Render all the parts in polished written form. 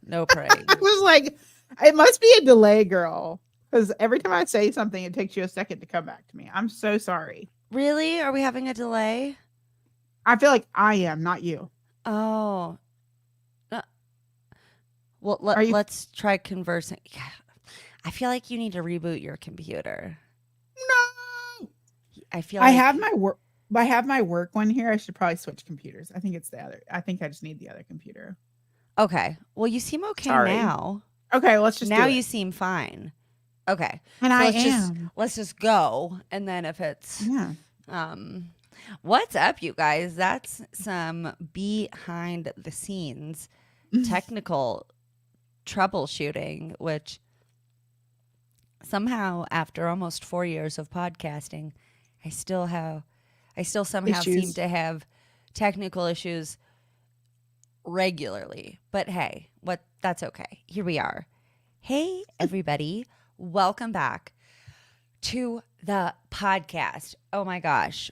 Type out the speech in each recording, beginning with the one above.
No I praying. was like, it must be a delay, girl. Because every time I say something, it takes you a second to come back to me. I'm so sorry. Really? Are we having a delay? I feel like I am, not you. Oh. Uh, well, Are you? let's try conversing. Yeah. I feel like you need to reboot your computer. No. I feel I have like my work. I have my work one here. I should probably switch computers. I think it's the other. I think I just need the other computer. okay. Well, you seem okay Sorry. now. Okay, let's just Now do you it. seem fine. Okay. And So I am. let's just go and then if it's Yeah. um what's up you guys? That's some behind the scenes technical troubleshooting which somehow after almost 4 years of podcasting, I still have I still somehow seem Issues. to have technical issues regularly. But hey, what that's okay. Here we are. Hey everybody, welcome back to the podcast. Oh my gosh.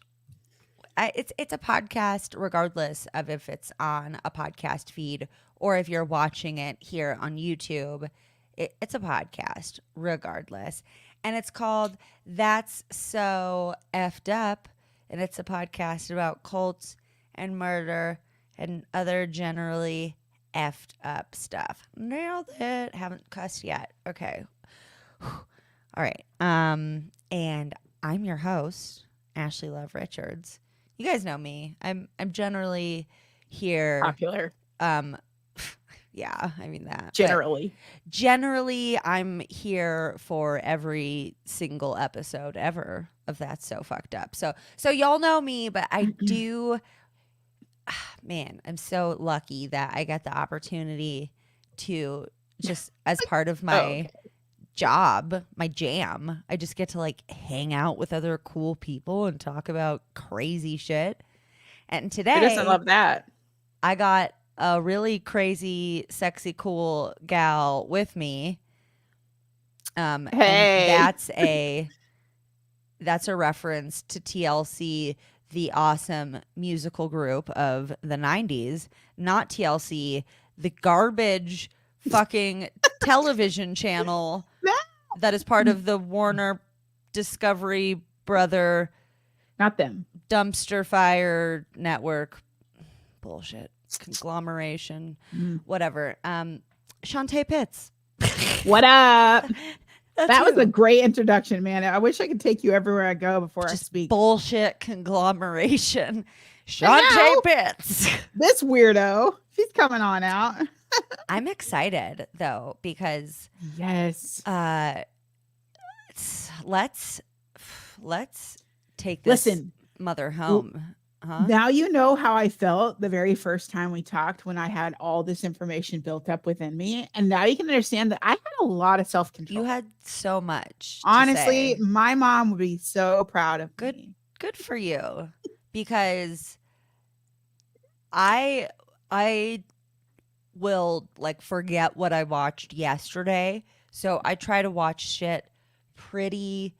It's a podcast regardless of if it's on a podcast feed or if you're watching it here on YouTube. It's a podcast regardless. And it's called That's So Effed Up. And it's a podcast about cults and murder and other generally effed up stuff. Nailed it. Haven't cussed yet. Okay. All right. And I'm your host, Ashley Love Richards. You guys know me. I'm generally here. Popular. Um, yeah, I mean that. But Generally. generally, I'm here for every single episode ever of That's So Fucked Up. So y'all know me, but I do. Man, I'm so lucky that I get the opportunity to just as part of Oh, my okay. job, my jam. I just get to like hang out with other cool people and talk about crazy shit. And Who doesn't today love that? I got a really crazy, sexy, cool gal with me. And Hey. that's a reference to TLC, the awesome musical group of the 90s, not TLC, the garbage fucking television channel that is part of the Warner Discovery Brother Not them. dumpster fire network bullshit conglomeration, Mm. whatever. Shantae Pitts. What up? That's That was a you. great introduction, man. I wish I could take you everywhere I go before I Just speak. bullshit conglomeration. And Shantae now, Pitts. this weirdo, she's coming on out. I'm excited though because Yes. let's take this Listen, mother home, huh? now you know how I felt the very first time we talked when I had all this information built up within me. And now you can understand that I had a lot of self You control. had so much to Honestly, say. my mom would be so proud of Good me. good for you because I will like forget what I watched yesterday. So I try to watch shit pretty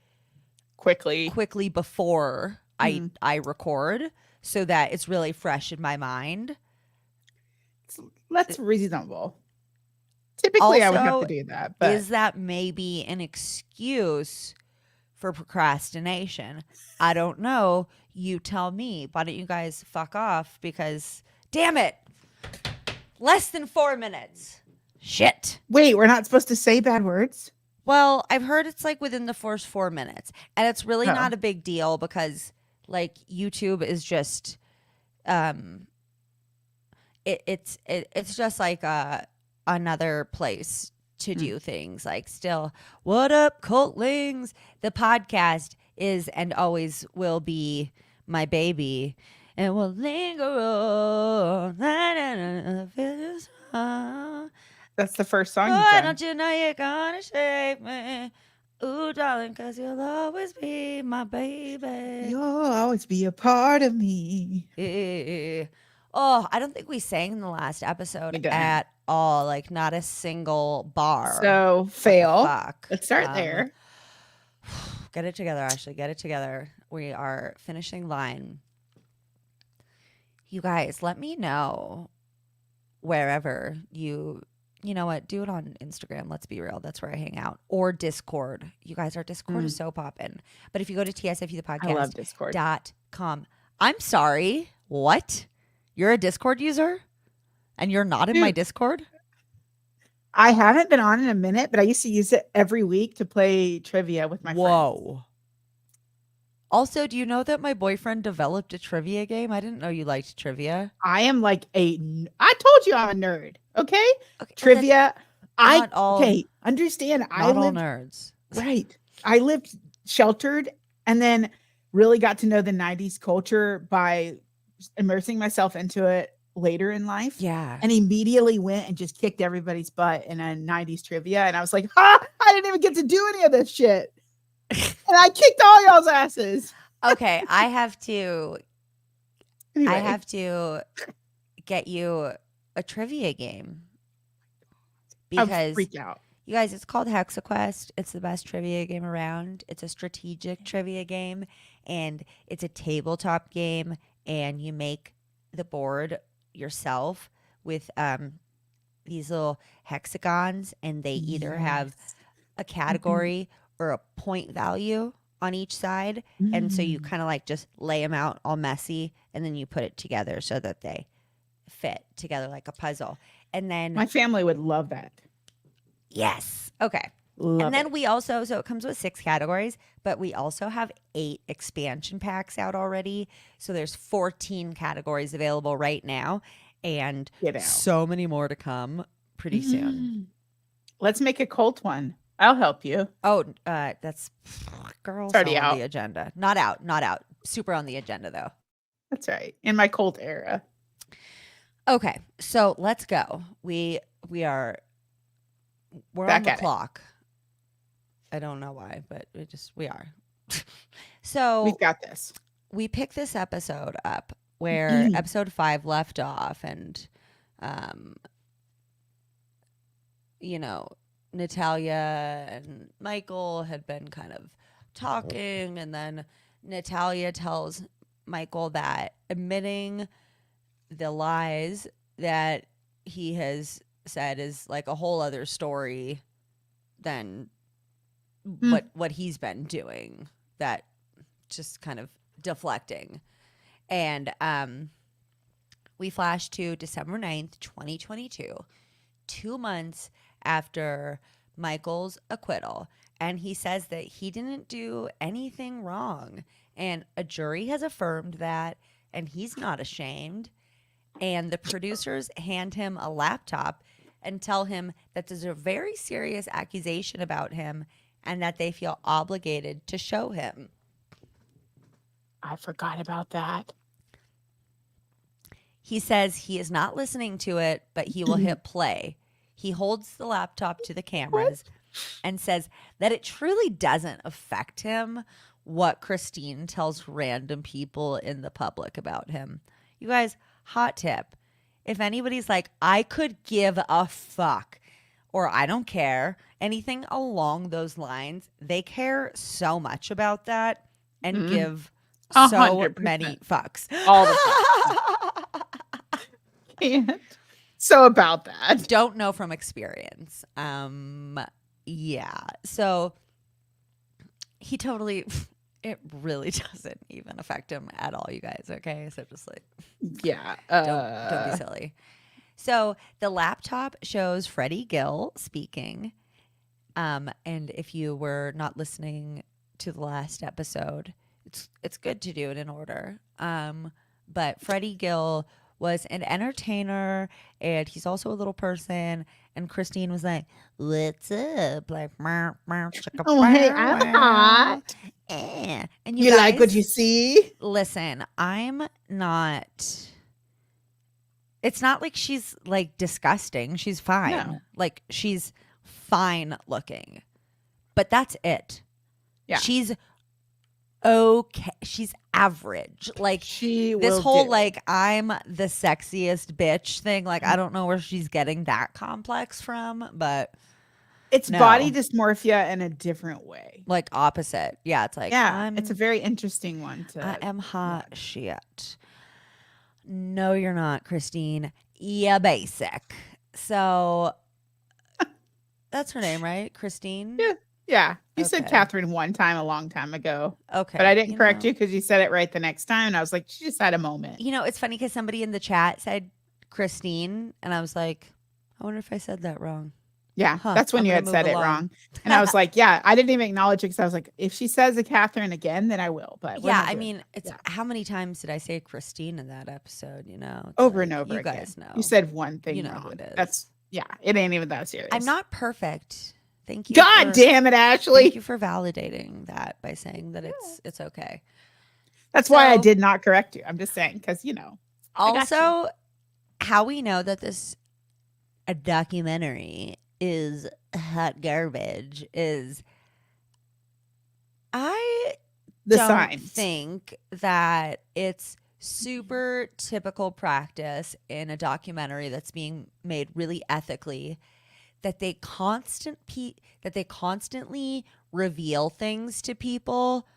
Quickly. quickly before Mhm. I record so that it's really fresh in my mind. That's reasonable. Typically, I would have to Also, do that, but is that maybe an excuse for procrastination? I don't know. You tell me. Why don't you guys fuck off? Because, damn it, less than 4 minutes. Shit. wait, we're not supposed to say bad words? Well, I've heard it's like within the first 4 minutes. And it's really Oh. not a big deal because like YouTube is just it's just like another place to do things. Like still, what up, cultlings? The podcast is and always will be my baby. And will linger on. That's the first song you've Why done. don't you know you're gonna shake me? Ooh, darling, cause you'll always be my baby. You'll always be a part of me. Oh, I don't think we sang in the last episode We didn't. at all. Like, not a single bar. So, What the fail. fuck? Let's start there. Get it together, Ashley. Get it together. We are finishing line. You guys, let me know wherever you you know what? Do it on Instagram. Let's be real. That's where I hang out. Or Discord. You guys, our Discord is so poppin'. But if you go to I love Discord. tsfupodcast.com, I'm sorry. What? You're a Discord user? And you're not in my Discord? I haven't been on in a minute, but I used to use it every week to play trivia with my friends. Whoa. Also, do you know that my boyfriend developed a trivia game? I didn't know you liked trivia. I am like I told you I'm a nerd. Okay. Trivia. Understand. Not all nerds. Right. I lived sheltered and then really got to know the 90s culture by immersing myself into it later in life. Yeah. And immediately went and just kicked everybody's butt in a 90s trivia. And I was like, I didn't even get to do any of this shit. And I kicked all y'all's asses. Okay, I have to Anyway. get you a trivia game. I'll Because freak out. you guys, it's called HexaQuest. It's the best trivia game around. It's a strategic trivia game, and it's a tabletop game, and you make the board yourself with these little hexagons, and they either have a category or a point value on each side. And so you kind of like just lay them out all messy, and then you put it together so that they fit together like a puzzle. And then My family would love that. yes. Okay. Love and then it. we also, so it comes with 6 categories, but we also have 8 expansion packs out already. So there's 14 categories available right now, and Get out. so many more to come pretty soon. Let's make a cult one. I'll help you. Oh, that's girls already on out. the agenda. Not out. Super on the agenda though. That's right. In my cult era. Okay, so let's go. We're Back on the at it. clock. I don't know why, but we are. So We've got this. we picked this episode up where episode 5 left off, and Natalia and Michael had been kind of talking, and then Natalia tells Michael that admitting the lies that he has said is like a whole other story than what he's been doing, that just kind of deflecting. And we flash to December 9th, 2022, 2 months after Michael's acquittal. And he says that he didn't do anything wrong. And a jury has affirmed that, and he's not ashamed. And the producers hand him a laptop and tell him that there's a very serious accusation about him and that they feel obligated to show him. I forgot about that. He says he is not listening to it, but he will hit play. He holds the laptop to the cameras and says that it truly doesn't affect him what Christine tells random people in the public about him. You guys, hot tip. If anybody's like, I could give a fuck, or I don't care, anything along those lines, they care so much about that and give so 100%. many fucks. All the fucks. Can't. So about that. Don't know from experience. Yeah. So he totally, it really doesn't even affect him at all, you guys. Okay. So just like, Yeah. don't be silly. So the laptop shows Freddie Gill speaking. And if you were not listening to the last episode, it's good to do it in order. But Freddie Gill was an entertainer, and he's also a little person. And Christine was like, "What's up?" Like, Oh, hey, I'm hot. and You guys, like what you see? listen, I'm not. It's not like she's like disgusting. She's fine. No. Like she's fine looking, but that's it. Yeah. She's okay. She's average. Like She this will whole do. like I'm the sexiest bitch thing. Like I don't know where she's getting that complex from, but It's no. body dysmorphia in a different way. like opposite. Yeah, it's like Yeah, it's a very interesting one I to. am hot shit. No, you're not, Christine. Yeah, basic. So That's her name, right? Christine? Yeah. Yeah. You said Okay. Catherine one time a long time ago. Okay. But I didn't correct you because you said it right the next time. And I was like, she just had a moment. It's funny because somebody in the chat said Christine, and I was like, I wonder if I said that wrong. Yeah, that's when you had said it wrong. And I was like, yeah, I didn't even acknowledge it because I was like, if she says a Catherine again, then I will. But yeah, I mean, it's how many times did I say Christine in that episode? It's over and over you again. guys know. You said one thing You know wrong. who it is. That's it ain't even that serious. I'm not perfect. Thank you. God damn it, Ashley. Thank you for validating that by saying that it's okay. That's why I did not correct you. I'm just saying because Also, how we know that this a documentary is hot garbage is I don't think that it's super typical practice in a documentary that's being made really ethically that they constantly reveal things to people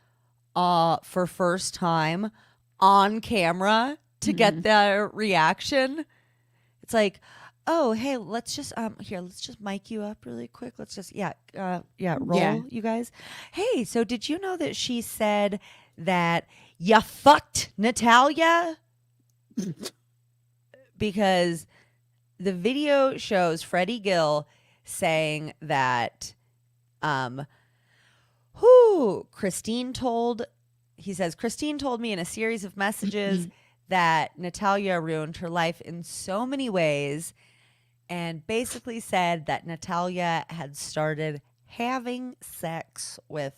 for first time on camera to get their reaction. It's like, oh, hey, let's just mic you up really quick. Let's just roll, you guys. Hey, so did you know that she said that you fucked Natalia? Because the video shows Freddie Gill saying that Christine told me in a series of messages that Natalia ruined her life in so many ways, and basically said that Natalia had started having sex with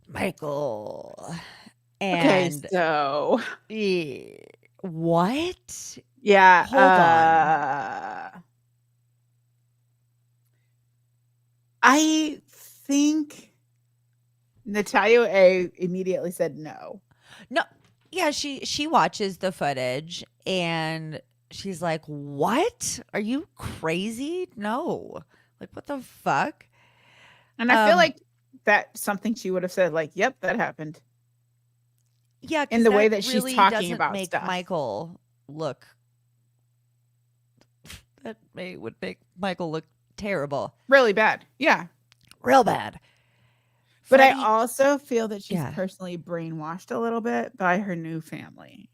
Michael. And okay, so what? Yeah. Hold on. I think Natalia immediately said no. No. Yeah, she watches the footage and she's like, "What? Are you crazy? No. Like, what the fuck?" And I feel like that's something she would have said, like, "Yep, that happened." Yeah, in the way that really she's talking doesn't about make stuff. Michael look. That would make Michael look terrible. Really bad. Yeah. Real bad. But Freddie, I also feel that she's personally brainwashed a little bit by her new family.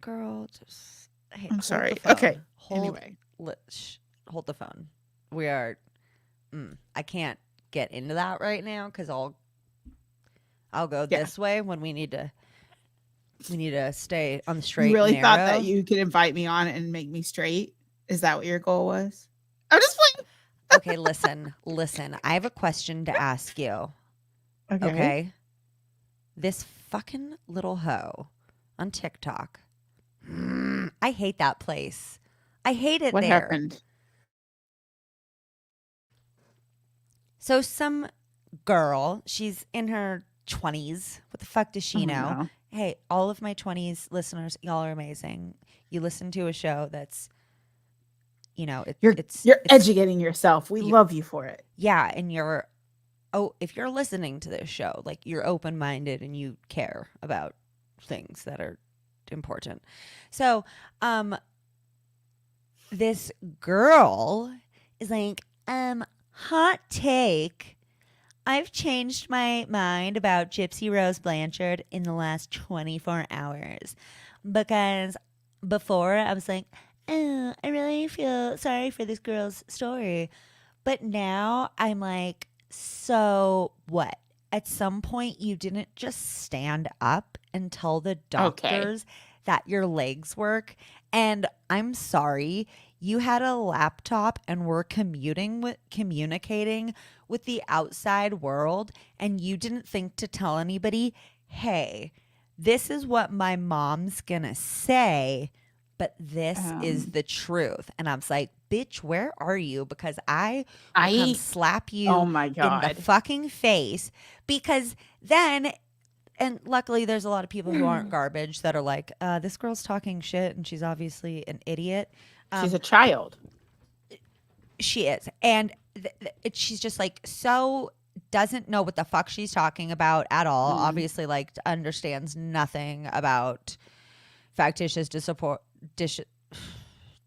Girl, just I'm sorry. Okay. Hold the phone. We are. I can't get into that right now because I'll go this way when we need to stay on the straight. You really and narrow. thought that you could invite me on and make me straight? Is that what your goal was? I'm just playing. Okay, listen. I have a question to ask you. Okay. This fucking little hoe on TikTok. I hate that place. I hate it. What there. happened? So some girl, she's in her 20s. What the fuck does she know? No. Hey, all of my 20s listeners, y'all are amazing. You listen to a show that's, you're educating yourself. We love you for it. Yeah, and if you're listening to this show, like you're open-minded and you care about things that are important. So, this girl is like, hot take. I've changed my mind about Gypsy Rose Blanchard in the last 24 hours because before I was like, oh, I really feel sorry for this girl's story. But now I'm like, so what? At some point, you didn't just stand up and tell the doctors that your legs work. And I'm sorry, you had a laptop and were communicating with the outside world, and you didn't think to tell anybody, hey, this is what my mom's gonna say, but this is the truth. And I was like, bitch, where are you? Because I come slap you in the fucking face. Because then, and luckily there's a lot of people who aren't garbage that are like, this girl's talking shit and she's obviously an idiot. She's a child. She is. And she's just like, so doesn't know what the fuck she's talking about at all. Obviously, like,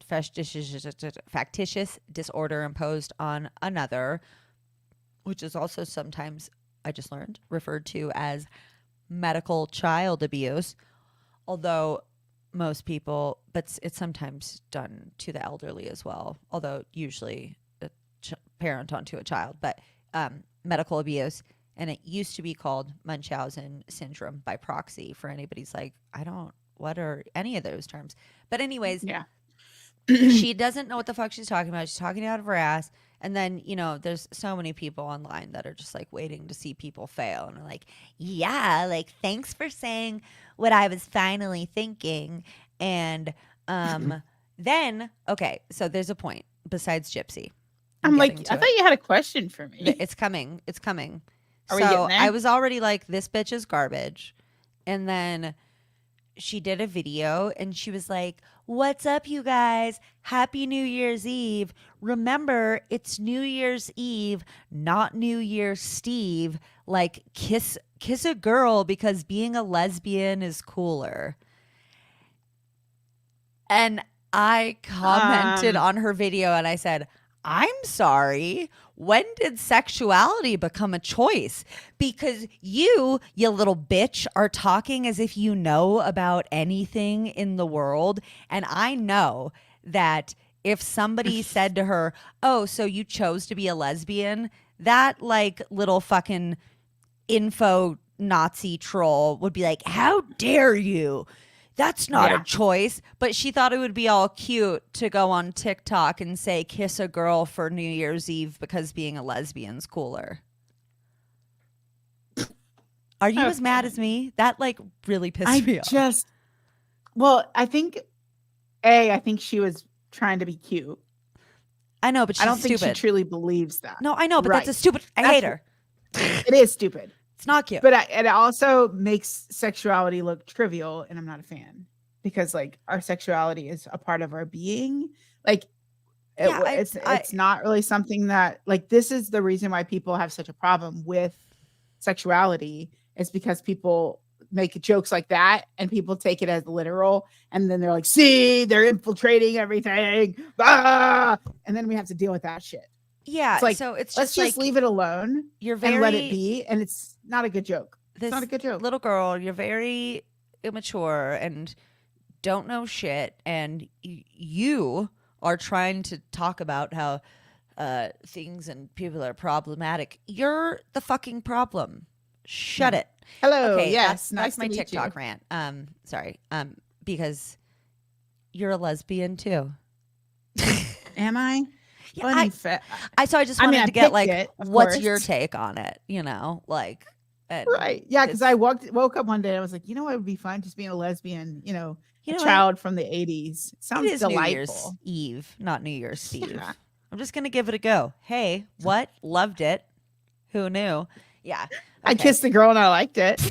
factitious disorder imposed on another, which is also sometimes, I just learned, referred to as medical child abuse, although most people, but it's sometimes done to the elderly as well, although usually a parent onto a child, but medical abuse. And it used to be called Munchausen syndrome by proxy for anybody's like, what are any of those terms? But anyways, Yeah. she doesn't know what the fuck she's talking about. She's talking out of her ass. And then, there's so many people online that are just like waiting to see people fail. And they're like, yeah, like, thanks for saying what I was finally thinking. And then, okay, so there's a point besides Gypsy. I'm like, I thought you had a question for me. It's coming. It's coming. Are we getting there? I was already like, this bitch is garbage. And then she did a video and she was like, what's up, you guys? Happy New Year's Eve. Remember, it's New Year's Eve, not New Year's Steve. Like, kiss a girl because being a lesbian is cooler. And I commented on her video and I said, I'm sorry. When did sexuality become a choice? Because you little bitch, are talking as if you know about anything in the world. And I know that if somebody said to her, oh, so you chose to be a lesbian, that like little fucking info Nazi troll would be like, how dare you? That's not a choice. But she thought it would be all cute to go on TikTok and say, kiss a girl for New Year's Eve because being a lesbian's cooler. Are you as mad as me? That like really pissed me off. I think she was trying to be cute. I know, but she's I don't stupid. think she truly believes that. No, I know, but that's a stupid. I hate her. It is stupid. It's not cute. But it also makes sexuality look trivial, and I'm not a fan because like our sexuality is a part of our being. Like it's not really something that like, this is the reason why people have such a problem with sexuality, is because people make jokes like that and people take it as literal, and then they're like, see, they're infiltrating everything, and then we have to deal with that shit. Yeah, it's like, so it's let's just leave it alone and let it be, and it's not a good joke. It's not a good joke. Little girl, you're very immature and don't know shit, and you are trying to talk about how things and people are problematic. You're the fucking problem. Shut it. Hello. Okay, yes, that's my TikTok rant. Sorry. Because you're a lesbian too. Am I? Yeah, I just wanted to get like, what's your take on it? Like, right? Yeah, because I woke up one day and I was like, what would be fun, just being a lesbian, a child from the 80s. Sounds delightful. New Year's Eve, not New Year's Eve. I'm just gonna give it a go. Hey, what? Loved it. Who knew? Yeah. Okay. I kissed the girl and I liked it.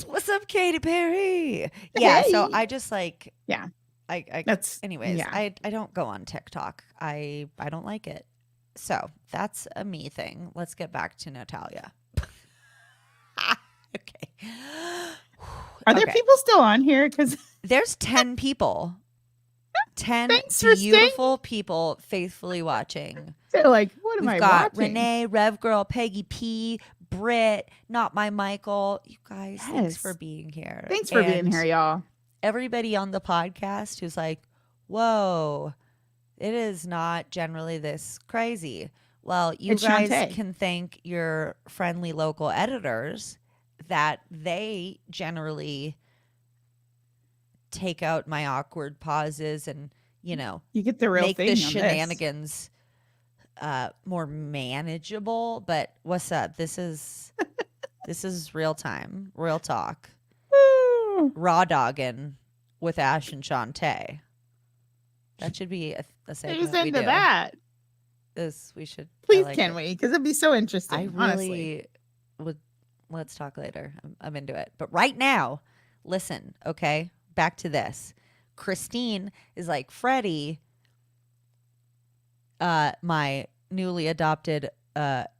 What's up, Katy Perry? Yeah. Hey. So I just like. Yeah. Anyways, yeah. I don't go on TikTok. I don't like it. So that's a me thing. Let's get back to Natalia. Okay. Are there people still on here? Because there's 10 people. 10 beautiful people faithfully watching. They're like, what am I watching? We've got Renee, Rev Girl, Peggy P, Britt, Not My Michael. You guys, thanks for being here. Thanks for being here, y'all. Everybody on the podcast who's like, whoa, it is not generally this crazy. Well, you guys can thank your friendly local editors that they generally take out my awkward pauses and, you get the real make thing the shenanigans more manageable. But what's up? This is real time, real talk. Raw dogging with Ash and Shantae. That should be a segment. Who's into that? We should. Please, can we? Because it'd be so interesting. I really honestly would. Let's talk later. I'm into it. But right now, listen. Okay, back to this. Christine is like, Freddie, my newly adopted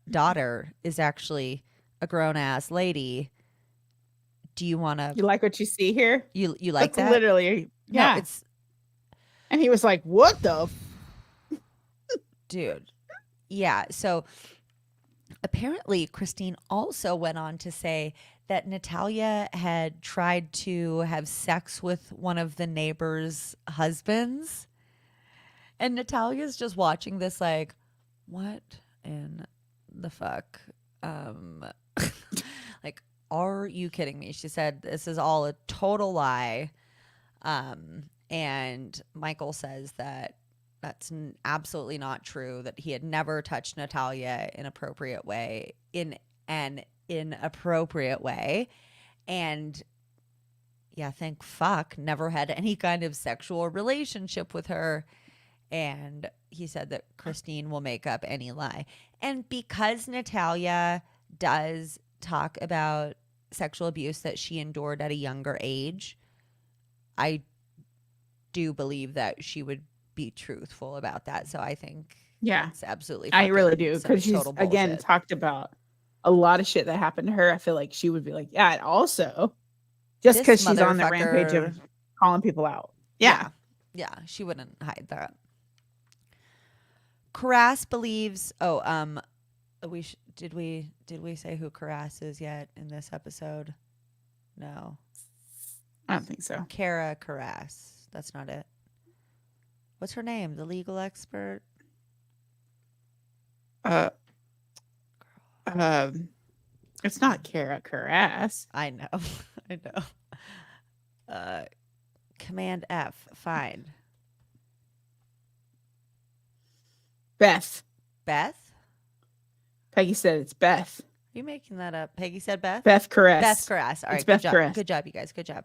daughter is actually a grown ass lady. Do you want to? You like what you see here? You like That's that? Literally, yeah. No, it's And he was like, what the dude. Yeah. So apparently, Christine also went on to say that Natalia had tried to have sex with one of the neighbors' husbands. And Natalia's just watching this like, what in the fuck? Like, are you kidding me? She said this is all a total lie. And Michael says that that's absolutely not true, that he had never touched Natalia in an inappropriate way. And yeah, thank fuck, never had any kind of sexual relationship with her. And he said that Christine will make up any lie. And because Natalia does talk about sexual abuse that she endured at a younger age, I do believe that she would be truthful about that. So I think it's absolutely I really do, because she's again talked about a lot of shit that happened to her. I feel like she would be like, yeah, and also just because she's on the rampage of calling people out. Yeah, she wouldn't hide that. Karas believes. Did we say who Karas is yet in this episode? No, I don't think so. Kara Karas. That's not it. What's her name? The legal expert? It's not Kara Karas. I know. I know. Command F. Fine. Beth. Beth? Peggy said it's Beth. Are you making that up? Peggy said Beth? Beth Karas. Beth Karas. All right. It's Beth Karas. Good job, you guys. Good job.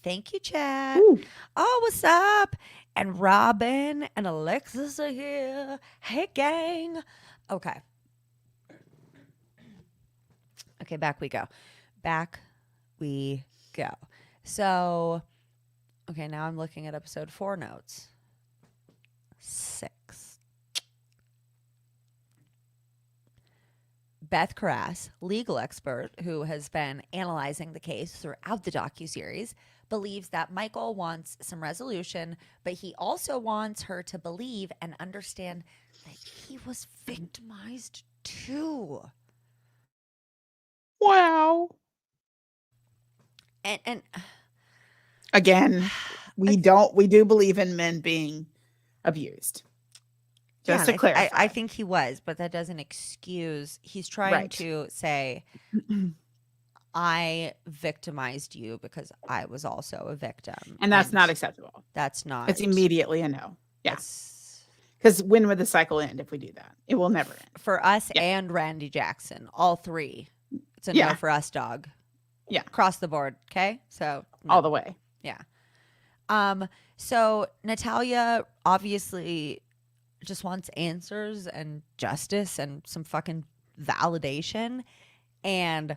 Thank you, Chad. Ooh. Oh, what's up? And Robin and Alexis are here. Hey, gang. Okay. Okay, back we go. So, okay, now I'm looking at episode 4 notes. 6. Beth Karas, legal expert who has been analyzing the case throughout the docuseries, believes that Michael wants some resolution, but he also wants her to believe and understand that he was victimized too. Wow. And again, we do believe in men being abused. Just to clarify. I think he was, but that doesn't excuse. He's trying to say, I victimized you because I was also a victim. And that's not acceptable. That's not. It's immediately a no. Yeah. Because when would the cycle end if we do that? It will never end. For us and Randy Jackson, all three. It's a no for us, dog. Yeah. Across the board. Okay. So no. All the way. Yeah. So Natalia obviously just wants answers and justice and some fucking validation. And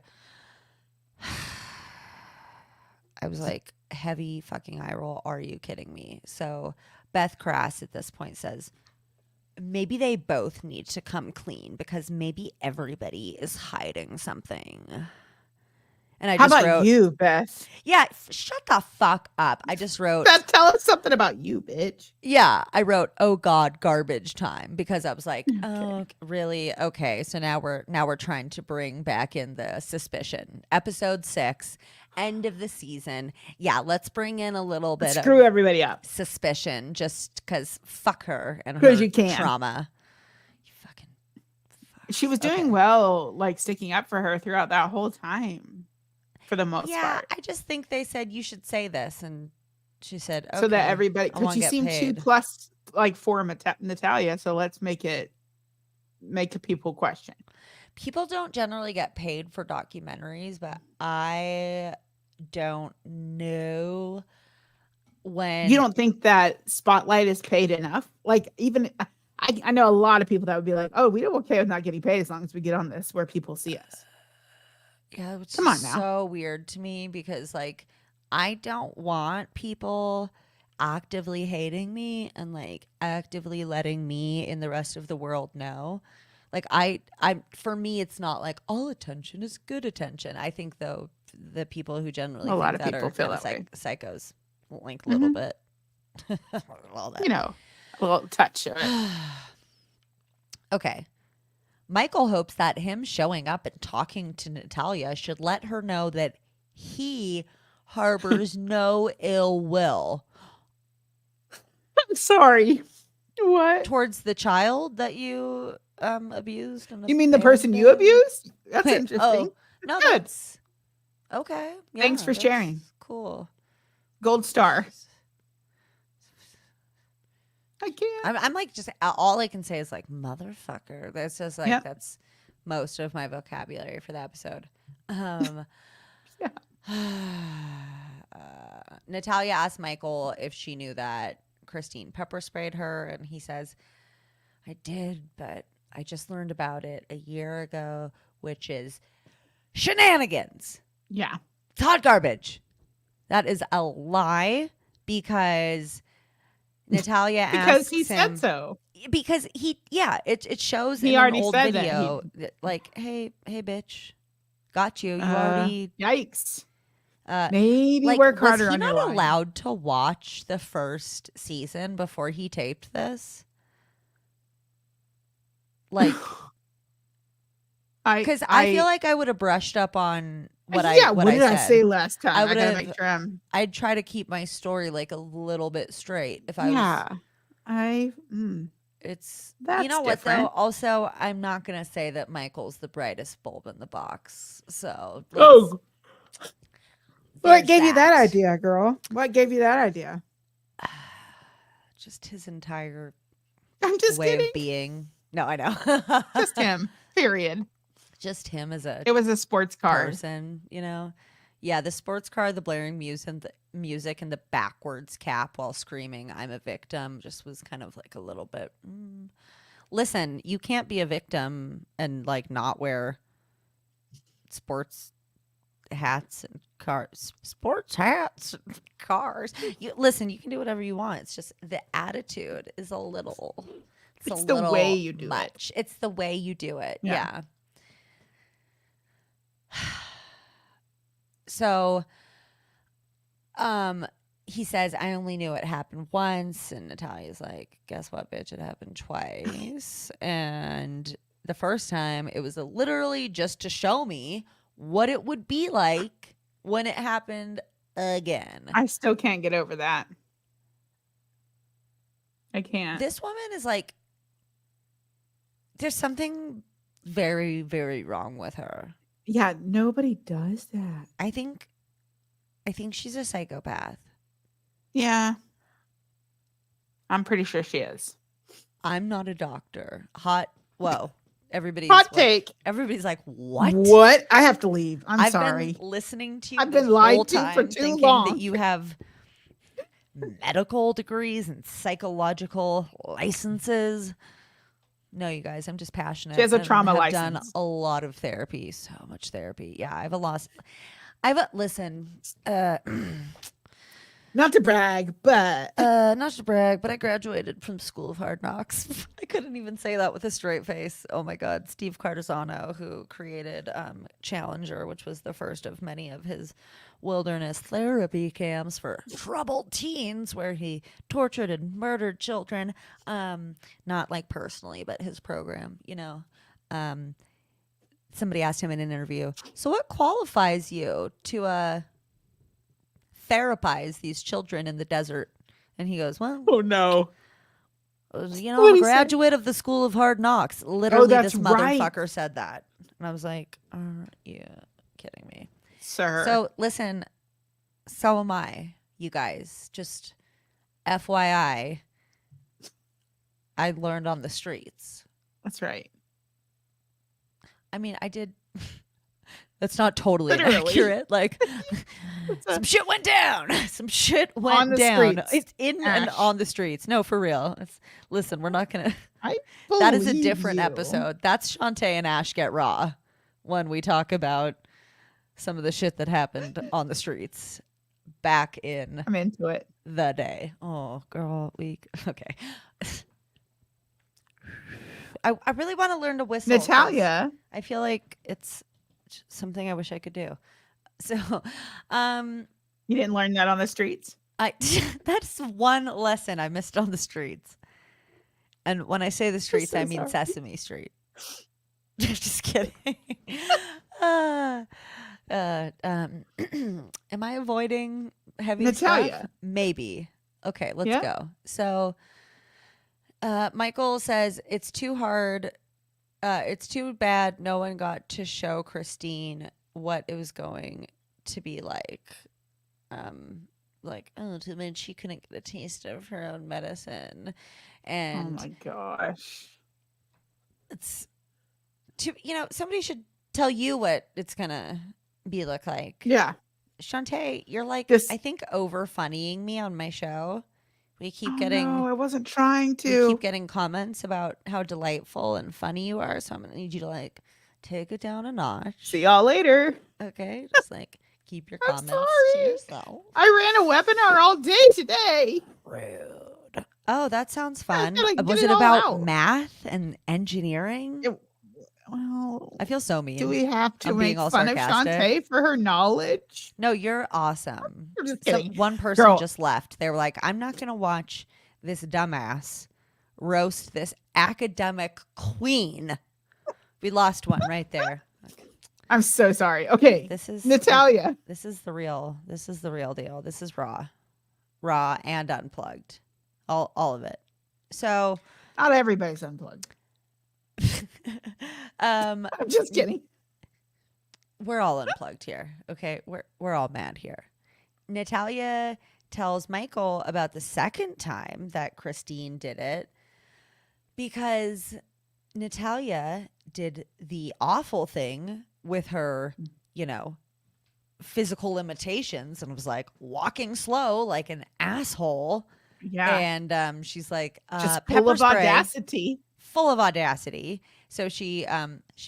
I was like, heavy fucking eye roll. Are you kidding me? So Beth Karas at this point says, maybe they both need to come clean because maybe everybody is hiding something. And I just wrote, how about you, Beth? Yeah, shut the fuck up. I just wrote, Beth, tell us something about you, bitch. Yeah, I wrote, oh God, garbage time, because I was like, oh, really? Okay, so now we're trying to bring back in the suspicion. Episode 6, end of the season. Yeah, let's bring in a little bit of screw everybody up suspicion, just because fuck her and her trauma. You fucking. Fuck. She was doing well, like sticking up for her throughout that whole time. For the most part. I just think they said you should say this, and she said, okay, so that everybody, because she seemed paid. 2+ like for Natalia, so let's make people question. People don't generally get paid for documentaries, but I don't know when. You don't think that Spotlight is paid enough? Like, even I know a lot of people that would be like, oh, we don't okay with not getting paid as long as we get on this where people see us. Yeah, it's so weird to me because, like, I don't want people actively hating me and, like, actively letting me and the rest of the world know. Like, for me, it's not like all attention is good attention. I think, though, the people who generally think that are kind of psychos, like, a little bit. All that. You know, a little touch of it. Okay. Michael hopes that him showing up and talking to Natalia should let her know that he harbors no ill will I'm sorry. What? towards the child that you abused and You mean the person you abandoned. abused? That's Wait, interesting. oh, no, Good. that's okay. Yeah, Thanks for that's sharing. Cool. Gold star. I can't. I'm like, just all I can say is like motherfucker. That's just like Yep. that's most of my vocabulary for the episode. Yeah. Natalia asked Michael if she knew that Christine pepper sprayed her, and he says, I did, but I just learned about it a year ago, which is shenanigans. Yeah. It's hot garbage. That is a lie because Natalia Because asks he him, said so. because it shows He in an already old said that video that like, hey bitch, got you. You already Yikes. uh Maybe like, work was harder he on your not line. allowed to watch the first season before he taped this? Like, because I feel like I would have brushed up on what I did I said. say last time? I I gotta would've- make sure I'd try to keep my story like a little bit straight if I was. It's That's you know what though. different. Also, I'm not gonna say that Michael's the brightest bulb in the box. So What there's gave you that idea, girl? What gave you that idea? Just his entire I'm just way kidding. of being. No, I know. Just him. Period. Just him as a It was a sports car. person, you know. Yeah, the sports car, the blaring music, and the backwards cap while screaming, "I'm a victim," just was kind of like a little bit. Listen, you can't be a victim and like not wear sports hats and cars. Sports hats, and cars. You can do whatever you want. It's just the attitude is a little. It's the way you do much. It's the way you do it. Yeah. So, he says, I only knew it happened once. And Natalia's like, guess what, bitch? It happened twice. And the first time, it was literally just to show me what it would be like when it happened again. I still can't get over that. I can't. This woman is like, there's something very, very wrong with her. Yeah, nobody does that. I think she's a psychopath. Yeah. I'm pretty sure she is. I'm not a doctor. Whoa. Everybody's Hot take. Everybody's like, what? What? I have to leave. I've sorry. been listening to you. I've been this lied whole to time for too thinking long. that you have medical degrees and psychological licenses. No, you guys, I'm just passionate. She has a and trauma have license. done a lot of therapy, so much therapy. Yeah, listen. Not to brag, but Not to brag, but I graduated from School of Hard Knocks. I couldn't even say that with a straight face. Oh my God. Steve Cartesano, who created Challenger, which was the first of many of his wilderness therapy camps for troubled teens where he tortured and murdered children. Not like personally, but his program, you know. Somebody asked him in an interview, so what qualifies you to therapize these children in the desert? And he goes, well, oh no. You know, I'm a graduate of the School of Hard Knocks. Literally, that's this right. motherfucker said that. And I was like, are you kidding me? Sir. So listen, so am I, you guys. Just FYI, I learned on the streets. That's right. I mean, I did. That's not totally Literally. accurate. Like, some shit went down. Some shit went On the down. streets. It's in and Ash. on the streets. No, for real. Listen, we're not going to. I That is a believe different you. episode. That's Shantae and Ash Get Raw when we talk about some of the shit that happened on the streets back in I'm into it. the day. Oh, girl, okay. I really want to learn to whistle. 'cause Natalia. I feel like it's something I wish I could do. So, You didn't learn that on the streets? That's one lesson I missed on the streets. And when I say the streets, I mean Sesame Street. Just kidding. uh, am I avoiding heavy Natalia. stuff? Maybe. Okay, let's go. So Michael says it's too hard. It's too bad no one got to show Christine what it was going to be like. Too bad she couldn't get a taste of her own medicine. And oh my gosh. It's somebody should tell you what it's gonna look like. Yeah. Shantae, you're like I think over funnying me on my show. We keep getting no, I wasn't trying to. We keep getting comments about how delightful and funny you are, so I'm gonna need you to take it down a notch. See y'all later. Okay, just keep your comments to yourself. I ran a webinar all day today. Rude. Oh, that sounds fun. Was it about math and engineering? Well, I feel so mean. Do we have to make fun of Shantae for her knowledge? No, you're awesome. I'm just kidding. One person just left. They were like, I'm not going to watch this dumbass roast this academic queen. We lost one right there. I'm so sorry. Okay. This is Natalia. This is the real deal. This is raw and unplugged. All of it. So not everybody's unplugged. I'm just kidding. We're all unplugged here. Okay. We're all mad here. Natalia tells Michael about the second time that Christine did it because Natalia did the awful thing with her, physical limitations and was walking slow like an asshole. Yeah. And she's just full of audacity. Full of audacity. So she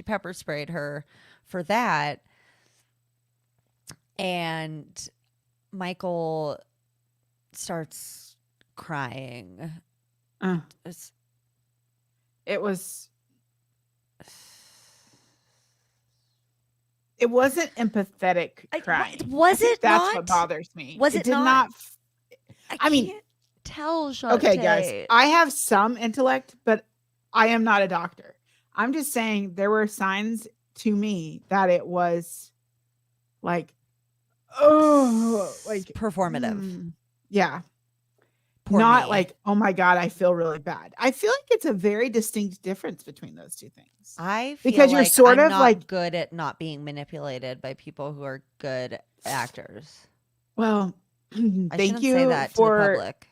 pepper sprayed her for that. And Michael starts crying. It wasn't empathetic crying. Was it that's not? What bothers me. Was it not? I mean, tell Shantae. Okay, guys. I have some intellect, but I am not a doctor. I'm just saying there were signs to me that it was performative. Yeah. Poor not me. Oh my God, I feel really bad. I feel like it's a very distinct difference between those two things. I feel because you're sort I'm of not good at not being manipulated by people who are good actors. Well, thank you say that for to the public.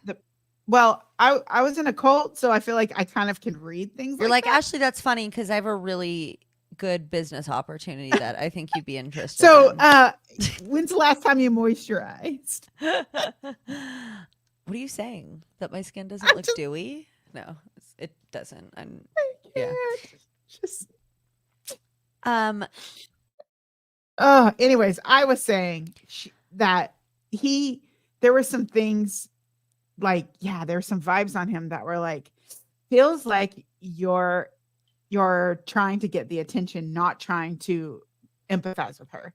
Well, I was in a cult, so I feel like I kind of can read things. You're like that. Ashley, that's funny because I have a really good business opportunity that I think you'd be interested so, in. When's the last time you moisturized? What are you saying? That my skin doesn't look dewy? No, it doesn't. Just. Anyways, I was saying that there were some things there were some vibes on him that were feels like you're trying to get the attention, not trying to empathize with her.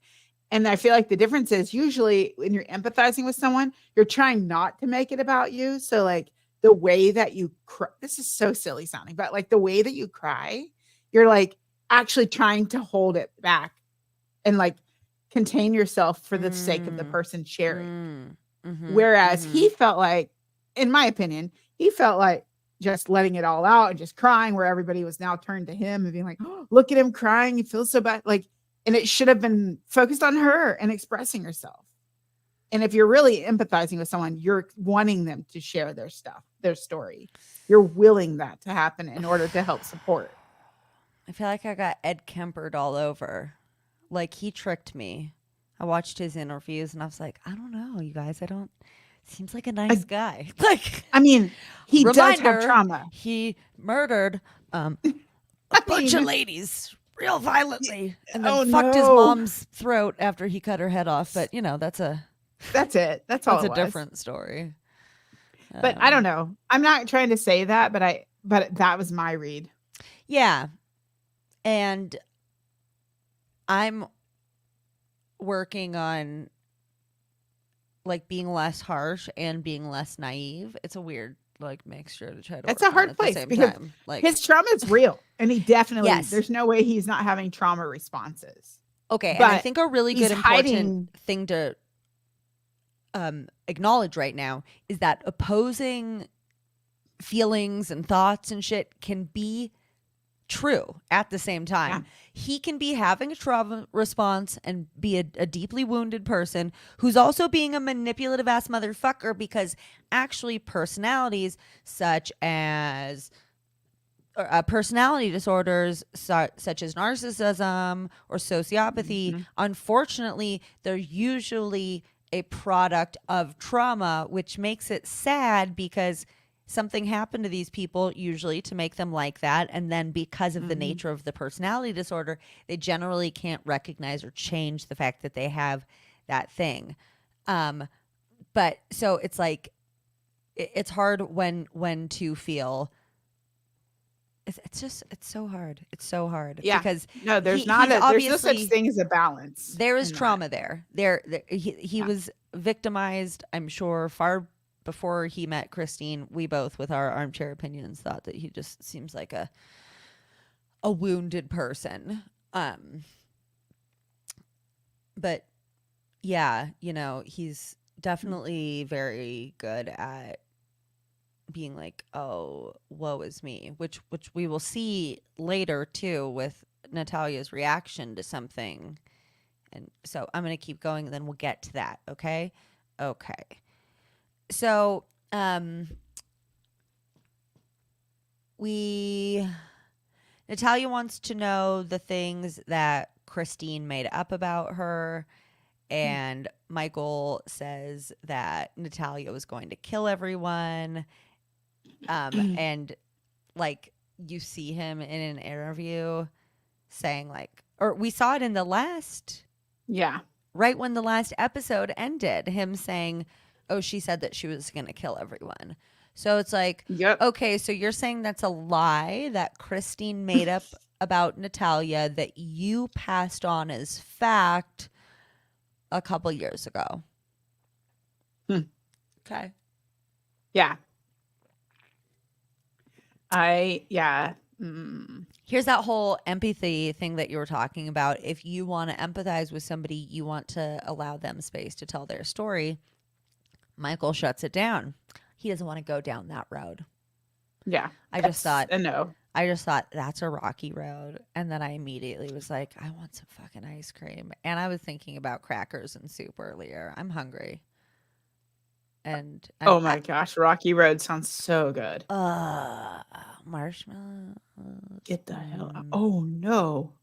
And I feel like the difference is usually when you're empathizing with someone, you're trying not to make it about you. So the way that you cry, this is so silly sounding, but the way that you cry, you're actually trying to hold it back and contain yourself for the sake of the person sharing. Whereas he felt in my opinion, he felt just letting it all out and just crying, where everybody was now turned to him and being oh, look at him crying. He feels so bad. And it should have been focused on her and expressing herself. And if you're really empathizing with someone, you're wanting them to share their stuff, their story. You're willing that to happen in order to help support. I feel like I got Ed Kempered all over. He tricked me. I watched his interviews and I was I don't know, you guys. Seems like a nice guy. I mean, he does have trauma. He murdered a bunch of ladies real violently and then fucked his mom's throat after he cut her head off. But that's it. That's all. That's a different story. But I don't know. I'm not trying to say that, but that was my read. Yeah. And I'm working on like being less harsh and being less naive. It's a weird like mixture to try to It's work a on hard at the place same because time. Like his trauma is real, and he definitely yes. there's no way he's not having trauma responses. Okay, and I But think a really he's good important hiding. thing to acknowledge right now is that opposing feelings and thoughts and shit can be true at the same time. Yeah. He can be having a trauma response and be a deeply wounded person who's also being a manipulative ass motherfucker, because actually personalities such as personality disorders such as narcissism or sociopathy, unfortunately, they're usually a product of trauma, which makes it sad because something happened to these people usually to make them like that. And then because of the nature of the personality disorder, they generally can't recognize or change the fact that they have that thing. But so it's like, it's hard when to feel. It's so hard. It's so hard. Yeah. Because no, there's no such thing as a balance. There is trauma there. He was victimized, I'm sure, far before he met Christine. We both, with our armchair opinions, thought that he just seems like a wounded person. But yeah, you know, he's definitely very good at being like, oh, woe is me, which we will see later too with Natalia's reaction to something. And so I'm going to keep going and then we'll get to that. Okay. So, Natalia wants to know the things that Christine made up about her. And Michael says that Natalia was going to kill everyone. And like you see him in an interview saying like, or we saw it in the last, right when the last episode ended, him saying, oh, she said that she was going to kill everyone. So it's like, okay, so you're saying that's a lie that Christine made up about Natalia that you passed on as fact a couple years ago. Okay. Yeah. Here's that whole empathy thing that you were talking about. If you want to empathize with somebody, you want to allow them space to tell their story. Michael shuts it down. He doesn't want to go down that road. Yeah. I just thought that's a rocky road. And then I immediately was like, I want some fucking ice cream. And I was thinking about crackers and soup earlier. I'm hungry. And oh my gosh, Rocky Road sounds so good. Marshmallows. Get the hell out. Oh no.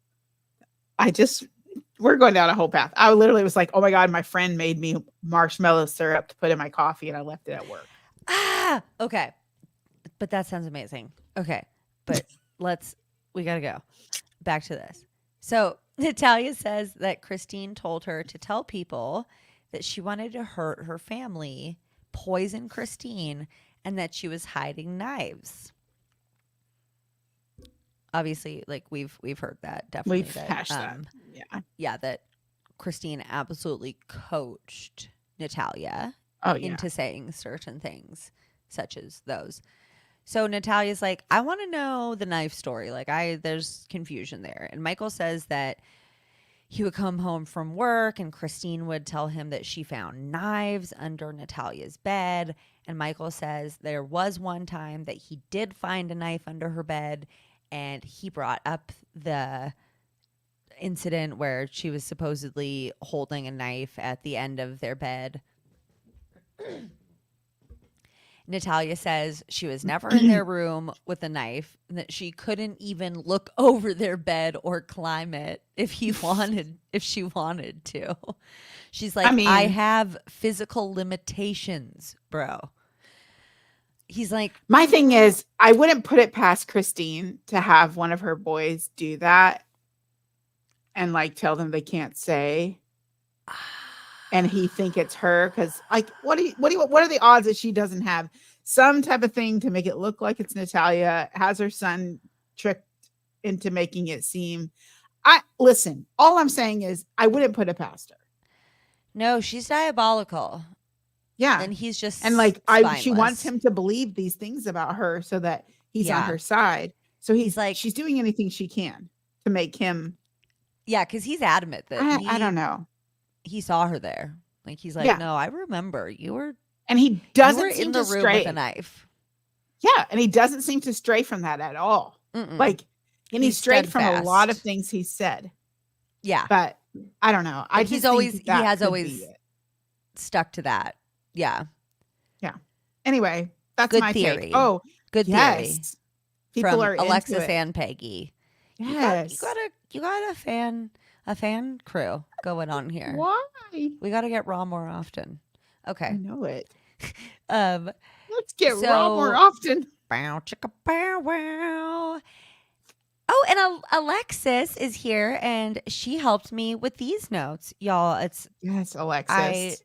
We're going down a whole path. I literally was like, oh my God, my friend made me marshmallow syrup to put in my coffee and I left it at work. Okay. But that sounds amazing. Okay. But we got to go back to this. So Natalia says that Christine told her to tell people that she wanted to hurt her family, poison Christine, and that she was hiding knives. Obviously, like we've heard that, definitely. We've hashed that. Yeah, that Christine absolutely coached Natalia into saying certain things, such as those. So Natalia's like, I want to know the knife story. Like there's confusion there. And Michael says that he would come home from work and Christine would tell him that she found knives under Natalia's bed. And Michael says there was one time that he did find a knife under her bed, and he brought up the incident where she was supposedly holding a knife at the end of their bed. Natalia says she was never in their room with a knife, and that she couldn't even look over their bed or climb it if she wanted to. She's like, I have physical limitations, bro. He's like, my thing is, I wouldn't put it past Christine to have one of her boys do that and like tell them they can't say. And he think it's her, because like what are the odds that she doesn't have some type of thing to make it look like it's Natalia, has her son tricked into making it seem. Listen, all I'm saying is I wouldn't put it past her. No, she's diabolical. Yeah. And he's just And like she wants spineless. him to believe these things about her so that he's on Yeah. her side. So He's like, she's doing anything she can to make him. yeah, because he's adamant that I don't know. he saw her there. Like he's like, Yeah. no, I remember you were And he you were doesn't seem in the to room with a stray. knife. Yeah, and he doesn't seem to stray from that at all. Mm-mm. Like, and he He's strayed from a lot of steadfast. things he said. Yeah. But I don't know. I But just he think that has could always be it. stuck to that. Yeah. Yeah. Anyway, that's Good my theory. take. Oh, Good theory. yes. People From are Alexis into it. and Peggy. Yes. You got a fan crew going on here. Why? We got to get raw more often. Okay. I know it. Um Let's get raw more often. Bow chicka bow wow. Oh, and Alexis is here, and she helped me with these notes, y'all. Yes, Alexis.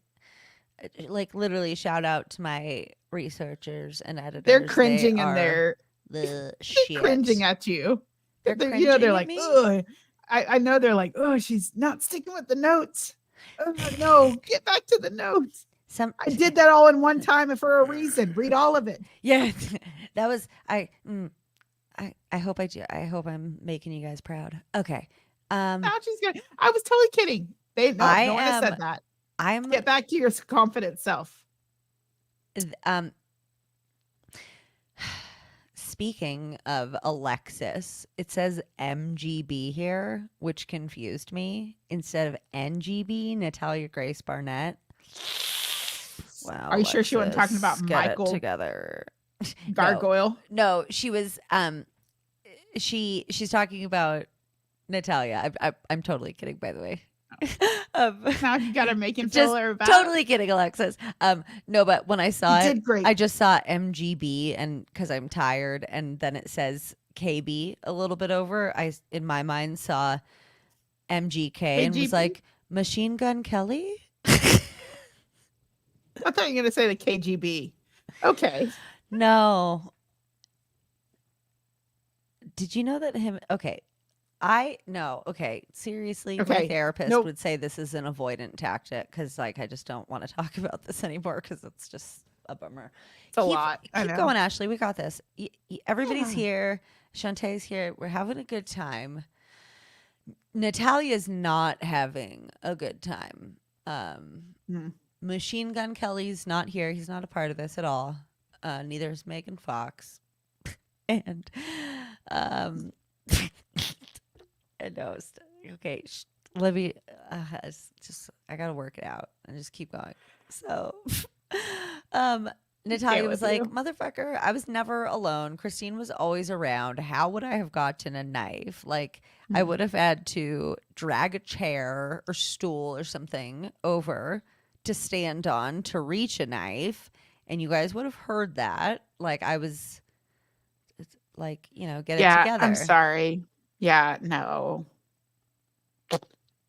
Like literally shout out to my researchers and editors. They're cringing in there. The shit. They're cringing at you. They're they're like, me? ugh. I know they're like, oh, she's not sticking with the notes. Oh, no, get back to the notes. I did that all in one time and for a reason. Read all of it. Yeah, that was I hope I do. I hope I'm making you guys proud. Okay. Now she's gonna. I was totally kidding. No one has said that. Get back to your confident self. Speaking of Alexis, it says MGB here, which confused me. Instead of NGB, Natalia Grace Barnett. Wow. Are you sure she wasn't talking about Michael together? Gargoyle? No, she was she's talking about Natalia. I'm totally kidding, by the way. Now you gotta make him just feel her back. Totally kidding, Alexis. No, but when I saw it, did great. I just saw MGB, and because I'm tired, and then it says KB a little bit over. I in my mind saw MGK and was like, Machine Gun Kelly. I thought you were gonna say the KGB. Okay. No. Did you know that him? Okay. Okay. Seriously, my therapist would say this is an avoidant tactic because, like, I just don't want to talk about this anymore because it's just a bummer. It's a lot. Keep going, Ashley. We got this. Everybody's here. Shantae's here. We're having a good time. Natalia's not having a good time. Machine Gun Kelly's not here. He's not a part of this at all. Neither is Megan Fox. And I know. Okay, Libby. I gotta work it out and just keep going. So, Natalia was like, "Motherfucker, I was never alone. Christine was always around. How would I have gotten a knife? Like, I would have had to drag a chair or stool or something over to stand on to reach a knife, and you guys would have heard that. Like, I was, like, get it together. I'm sorry. Yeah, no.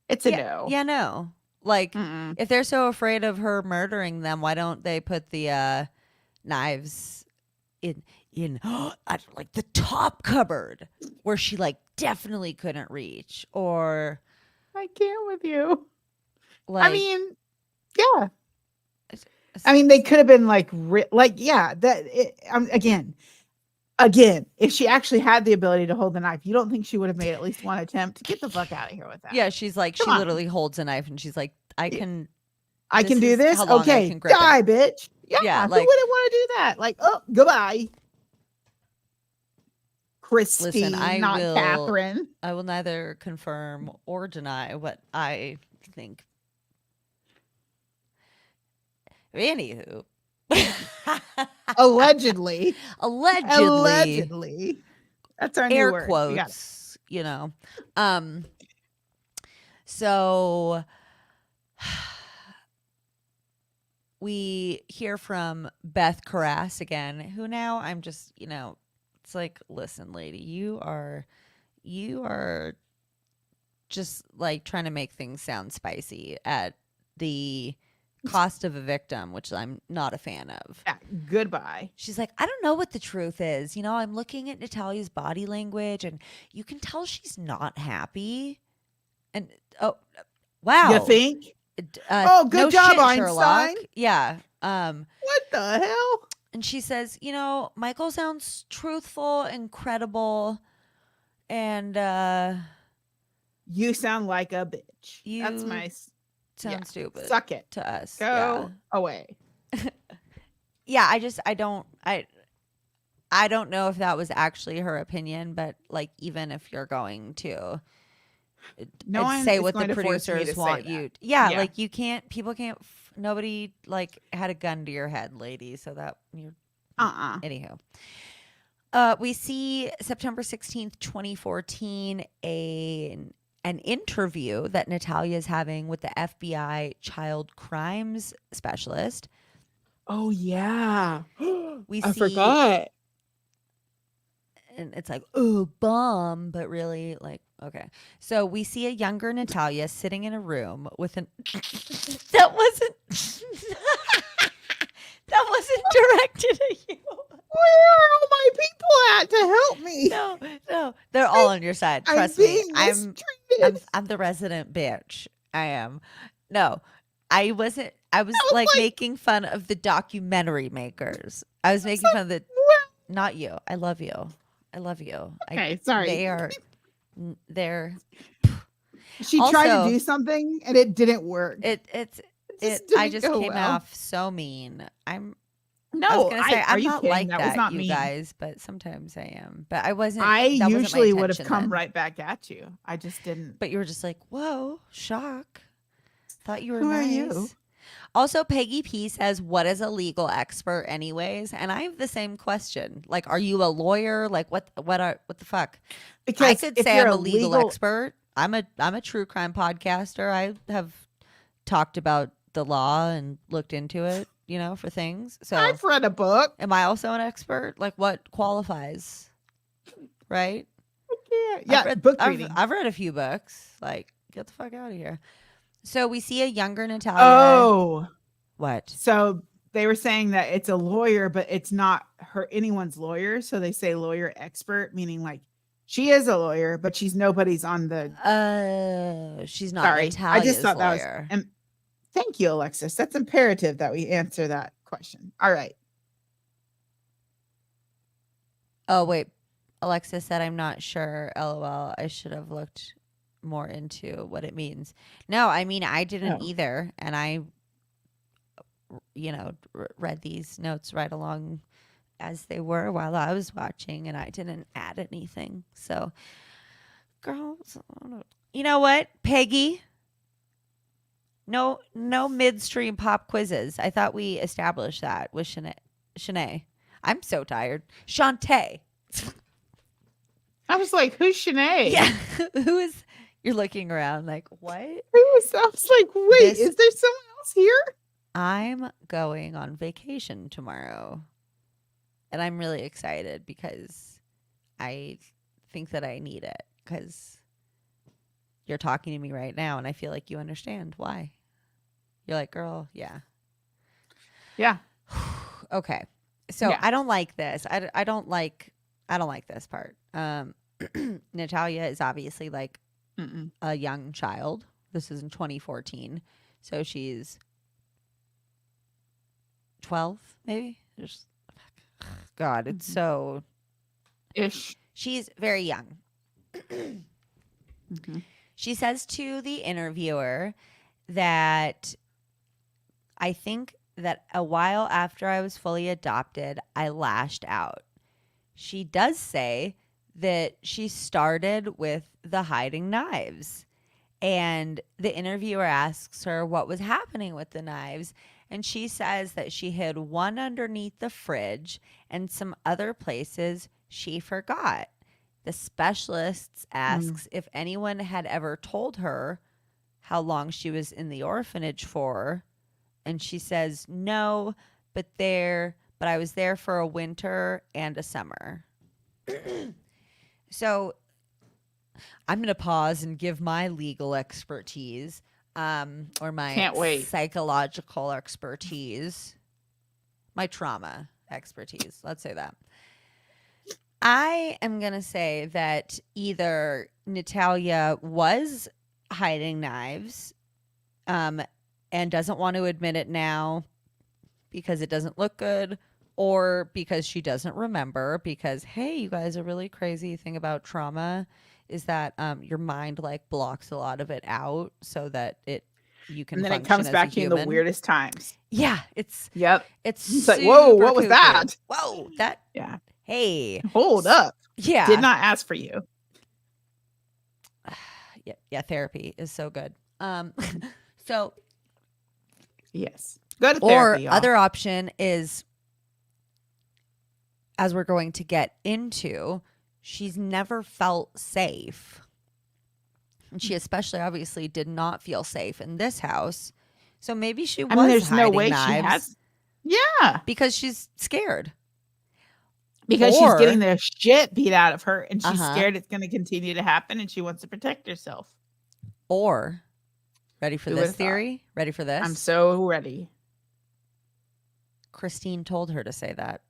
It's a no. Yeah, no. Like, if they're so afraid of her murdering them, why don't they put the knives in like the top cupboard where she like definitely couldn't reach? Or I can't with you. Like, I mean, yeah. I mean, they could have been like yeah. Again, if she actually had the ability to hold the knife, you don't think she would have made at least one attempt? Get the fuck out of here with that. Yeah, she's like, she literally holds a knife and she's like, I can do this. Okay, die, bitch. Yeah, who wouldn't want to do that? Like, oh, goodbye, Christine, not Catherine. I will neither confirm or deny what I think. Anywho. Allegedly. That's our air quotes, So we hear from Beth Carras again, who now I'm just, it's like, listen, lady, you are just like trying to make things sound spicy at the cost of a victim, which I'm not a fan of. Yeah, goodbye. She's like, I don't know what the truth is. I'm looking at Natalia's body language and you can tell she's not happy. And oh, wow. You think? Oh, good no job, shit, Einstein. Sherlock. Yeah. What the hell? And she says, Michael sounds truthful and credible, and you sound like a bitch. you That's my sound stupid. Suck it to us. Go away. Yeah, I don't know if that was actually her opinion, but like, even if you're going to say what the producers want you, like, you can't. People can't. Nobody like had a gun to your head, lady. So that you're. Anywho. We see September 16th, 2014, an interview that Natalia is having with the FBI child crimes specialist. Oh, yeah. I forgot. And it's like, oh, bomb. But really, like, okay. So we see a younger Natalia sitting in a room with an... That wasn't directed at you. Where are all my people at to help me? No, they're all on your side. Trust me. I'm the resident bitch. I am. No, I wasn't. I was like making fun of the documentary makers. I was making fun of the. Not you. I love you. Okay, sorry. They're. She tried to do something and it didn't work. I just came off so mean. No, I was gonna say I'm not kidding? like that. that, Was not you mean. guys, but sometimes I am. But I wasn't. I usually would have come then. right back at you. I just didn't. But you were just like, "Whoa, shock!" Thought you were Who nice. Are you? Also, Peggy P says, "What is a legal expert, anyways?" And I have the same question. Like, are you a lawyer? Like, what the fuck? Because I could say I'm a legal expert. I'm a true crime podcaster. I have talked about the law and looked into it. For things. So I've read a book. Am I also an expert? Like, what qualifies? Right? Yeah, book reading. I've read a few books. Like, get the fuck out of here. So we see a younger Natalia. Oh. What? So they were saying that it's a lawyer, but it's not anyone's lawyer. So they say lawyer expert, meaning like she is a lawyer, but she's nobody's on the. She's not. Sorry, Natalia's I just thought lawyer. that was. Thank you, Alexis. That's imperative that we answer that question. All right. Oh, wait. Alexis said, I'm not sure. LOL. I should have looked more into what it means. No, I mean, I didn't either. And I, read these notes right along as they were while I was watching, and I didn't add anything. So, girls, you know what, Peggy? No midstream pop quizzes. I thought we established that with Shanae. I'm so tired. Shantae. I was like, who's Shanae? Yeah. Who is? You're looking around like, what? I was like, wait, is there someone else here? I'm going on vacation tomorrow. And I'm really excited because I think that I need it, because you're talking to me right now and I feel like you understand why. You're like, girl, yeah. Yeah. Okay. So I don't like this. I don't like this part. Natalia is obviously like a young child. This is in 2014. So she's 12, maybe? God, it's so ish. She's very young. She says to the interviewer that I think that a while after I was fully adopted, I lashed out. She does say that she started with the hiding knives. And the interviewer asks her what was happening with the knives. And she says that she hid one underneath the fridge and some other places she forgot. The specialist asks if anyone had ever told her how long she was in the orphanage for. And she says, no, but I was there for a winter and a summer. So I'm going to pause and give my legal expertise, or my psychological expertise, my trauma expertise. Let's say that. I am going to say that either Natalia was hiding knives, and doesn't want to admit it now because it doesn't look good, or because she doesn't remember, because, hey, you guys, a really crazy thing about trauma is that your mind like blocks a lot of it out so that you can And then it function comes as back a to you in the human. weirdest times. Yeah, it's like, whoa, super what was cuckoo. that? Whoa, that. Yeah. Hey, Hold up. Yeah. Did not ask for you. Yeah, therapy is so good. So yes, go to therapy. Or other option is, as we're going to get into, she's never felt safe. And she especially obviously did not feel safe in this house. So maybe she was there's hiding no way knives. she has. Yeah. Because she's scared. Because she's getting the shit beat out of her, and she's scared it's going to continue to happen, and she wants to protect herself. Or, ready for this theory? Ready for this? I'm so ready. Christine told her to say that.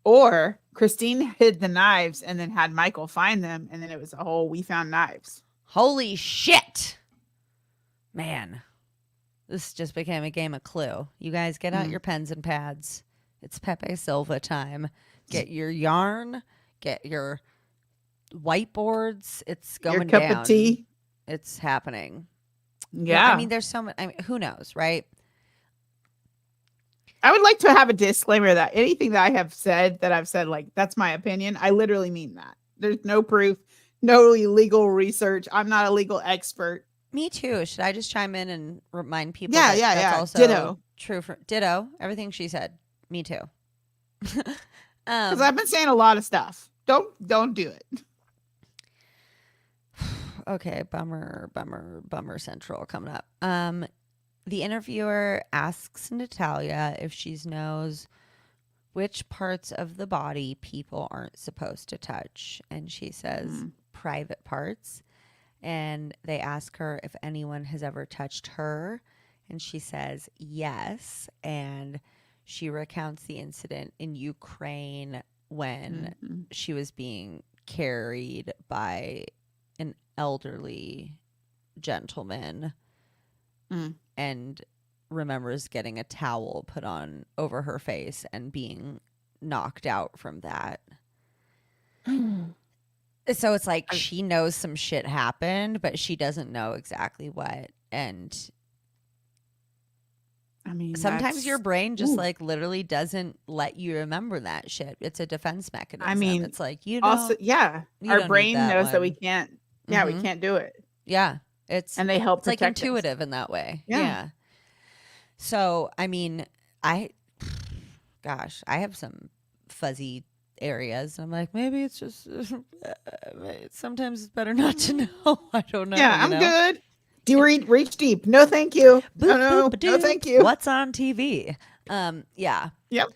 Or Christine hid the knives and then had Michael find them, and then it was a whole "we found knives." Holy shit. Man, this just became a game of Clue. You guys get out your pens and pads. It's Pepe Silva time. Get your yarn. Get your whiteboards. It's going down. Your cup of tea. It's happening. Yeah. I mean, there's so much. I mean, who knows, right? I would like to have a disclaimer that anything that I've said, like, that's my opinion. I literally mean that. There's no proof, no legal research. I'm not a legal expert. Me too. Should I just chime in and remind people? Yeah, that's also ditto. True for ditto. Everything she said. Me too. Because I've been saying a lot of stuff. Don't do it. Okay, bummer central coming up. The interviewer asks Natalia if she knows which parts of the body people aren't supposed to touch, and she says private parts. And they ask her if anyone has ever touched her, and she says yes. And she recounts the incident in Ukraine when she was being carried by an elderly gentleman and remembers getting a towel put on over her face and being knocked out from that. So it's like she knows some shit happened, but she doesn't know exactly what. And I mean, sometimes your brain just like literally doesn't let you remember that shit. It's a defense mechanism. I mean, it's like, you know, also, our brain knows that we can't. Yeah, we can't do it. Yeah, and they help. It's like intuitive in that way. Yeah. So I mean, I have some fuzzy areas. I'm like, maybe it's just sometimes it's better not to know. I don't know. Yeah, I'm good. Do you reach deep? No, thank you. No, thank you. What's on TV? Yeah. Yep.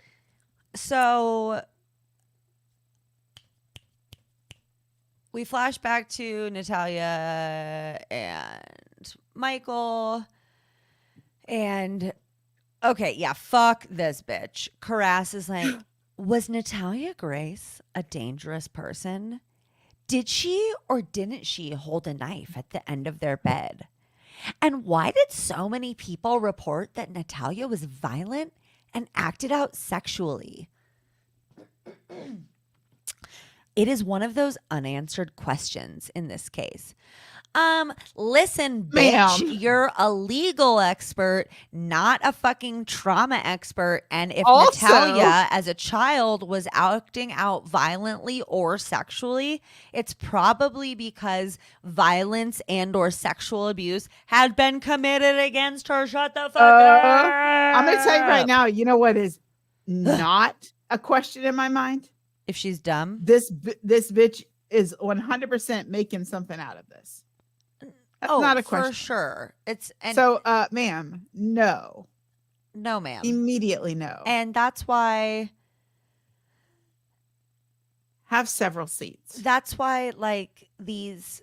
So we flash back to Natalia and Michael. And okay, yeah, fuck this bitch. Karas is like, was Natalia Grace a dangerous person? Did she or didn't she hold a knife at the end of their bed? And why did so many people report that Natalia was violent and acted out sexually? It is one of those unanswered questions in this case. Listen, bitch, you're a legal expert, not a fucking trauma expert. And if Natalia as a child was acting out violently or sexually, it's probably because violence and or sexual abuse had been committed against her. Shut the fuck up. I'm going to tell you right now, you know what is not a question in my mind? If she's dumb? This bitch is 100% making something out of this. That's not a question. For sure. Ma'am, no. No, ma'am. Immediately no. And that's why. Have several seats. That's why, like, these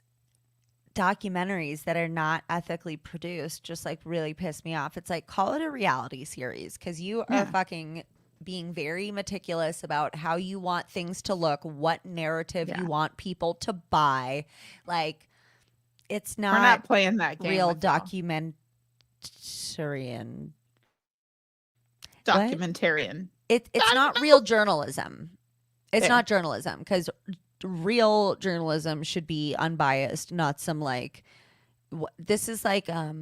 documentaries that are not ethically produced just, like, really piss me off. It's like, call it a reality series, because you are fucking being very meticulous about how you want things to look, what narrative you want people to buy. Like, It's We're not not playing that game. real with y'all. documentarian. Documentarian. It's not real journalism. It's not journalism, because real journalism should be unbiased, not some like this is like a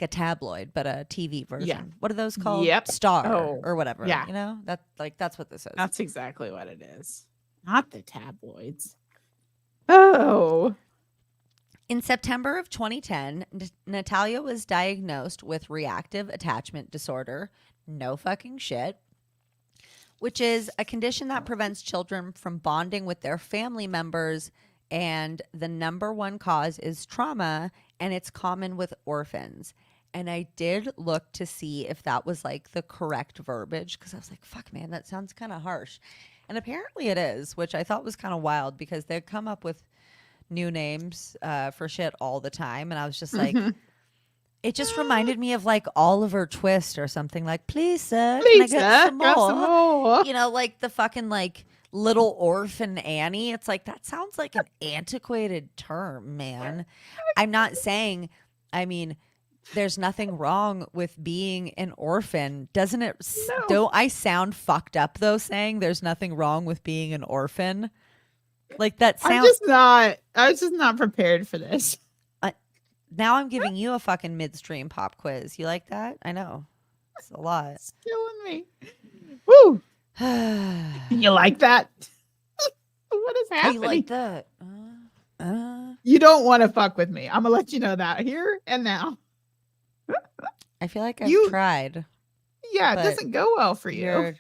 tabloid, but a TV version. Yeah. What are those called? Yep. Star or whatever. Yeah. You know, that's what this is. That's exactly what it is. Not the tabloids. Oh. In September of 2010, Natalia was diagnosed with reactive attachment disorder. No fucking shit. Which is a condition that prevents children from bonding with their family members. And the number one cause is trauma, and it's common with orphans. And I did look to see if that was like the correct verbiage, because I was like, fuck, man, that sounds kind of harsh. And apparently it is, which I thought was kind of wild, because they come up with new names for shit all the time. And I was just like, it just reminded me of like Oliver Twist or something, like, please, sir, can I get some more? You know, like the fucking like Little Orphan Annie. It's like, that sounds like an antiquated term, man. I'm not saying, I mean, there's nothing wrong with being an orphan. Doesn't it? No. Don't I sound fucked up though, saying there's nothing wrong with being an orphan? Like that sounds. I was just not prepared for this. Now I'm giving you a fucking midstream pop quiz. You like that? I know. It's a lot. It's killing me. Woo. You like that? What is happening? You like that? You don't want to fuck with me. I'm gonna let you know that here and now. I feel like I've tried. Yeah, it doesn't go well for you.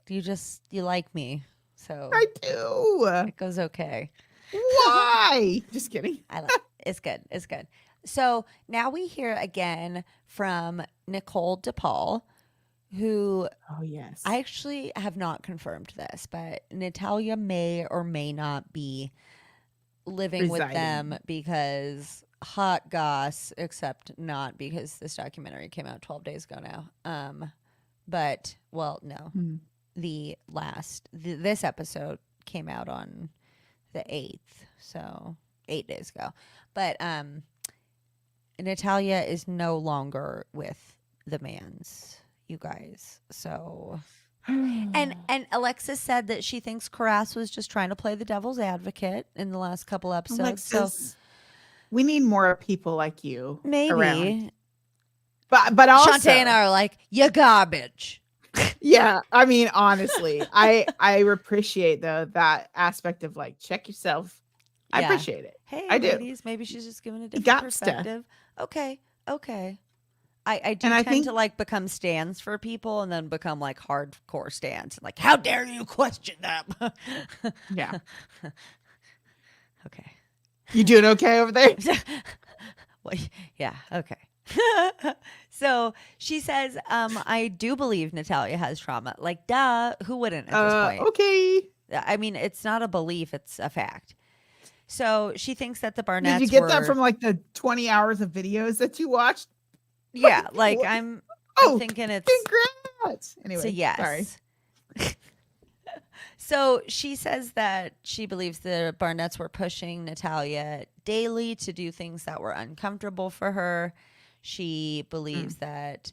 You like me. So I do. It goes okay. Why? Just kidding. It's good. It's good. So now we hear again from Nicole DePaul, who, oh yes, I actually have not confirmed this, but Natalia may or may not be living with them, because hot goss, except not, because this documentary came out 12 days ago now. But well, no, this episode came out on the 8th, so 8 days ago. But Natalia is no longer with the Mans, you guys. So and Alexis said that she thinks Karas was just trying to play the devil's advocate in the last couple episodes. Alexis, so we need more people like you. Maybe. Around. But also Shantae and I are like, you garbage. Yeah, I mean, honestly, I appreciate that aspect of like, check yourself. I appreciate it. Hey, I ladies, maybe she's just giving a different perspective. Okay. I do tend to like become stands for people, and then become like hardcore stands. Like, how dare you question them? Yeah. Okay. You doing okay over there? Well, yeah. Okay. So she says, I do believe Natalia has trauma. Like, duh, who wouldn't at this point? Okay. I mean, it's not a belief, it's a fact. So she thinks that the Barnetts Did you get that from like the 20 hours of videos that you watched? Yeah, like I'm thinking it's congrats. Anyway, so yes. Sorry. So she says that she believes the Barnetts were pushing Natalia daily to do things that were uncomfortable for her. She believes that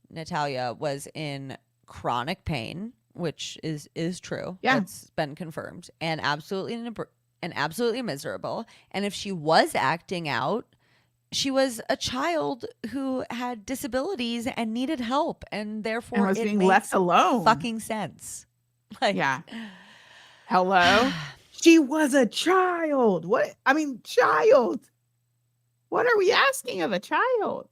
Natalia was in chronic pain, which is true. Yeah. It's been confirmed, and absolutely miserable. And if she was acting out, she was a child who had disabilities and needed help, and therefore and was being left alone. Fucking sense. Like, yeah. Hello. She was a child. What? I mean, child. What are we asking of a child?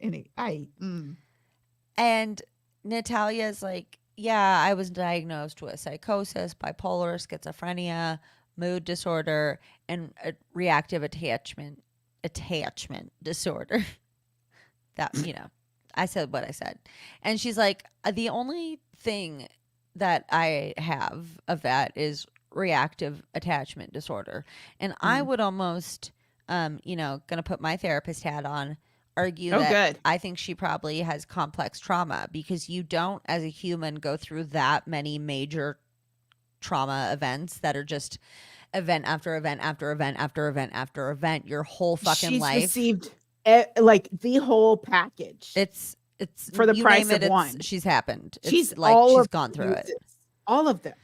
And Natalia's like, yeah, I was diagnosed with psychosis, bipolar, schizophrenia, mood disorder, and a reactive attachment disorder. That, I said what I said. And she's like, the only thing that I have of that is reactive attachment disorder. And I would almost, gonna put my therapist hat on, argue that I think she probably has complex trauma, because you don't, as a human, go through that many major trauma events that are just event after event after event after event after event your whole fucking life. She's received like the whole package. It's for the you price name it, of one. she's happened. She's it's like she's gone through it. All of them.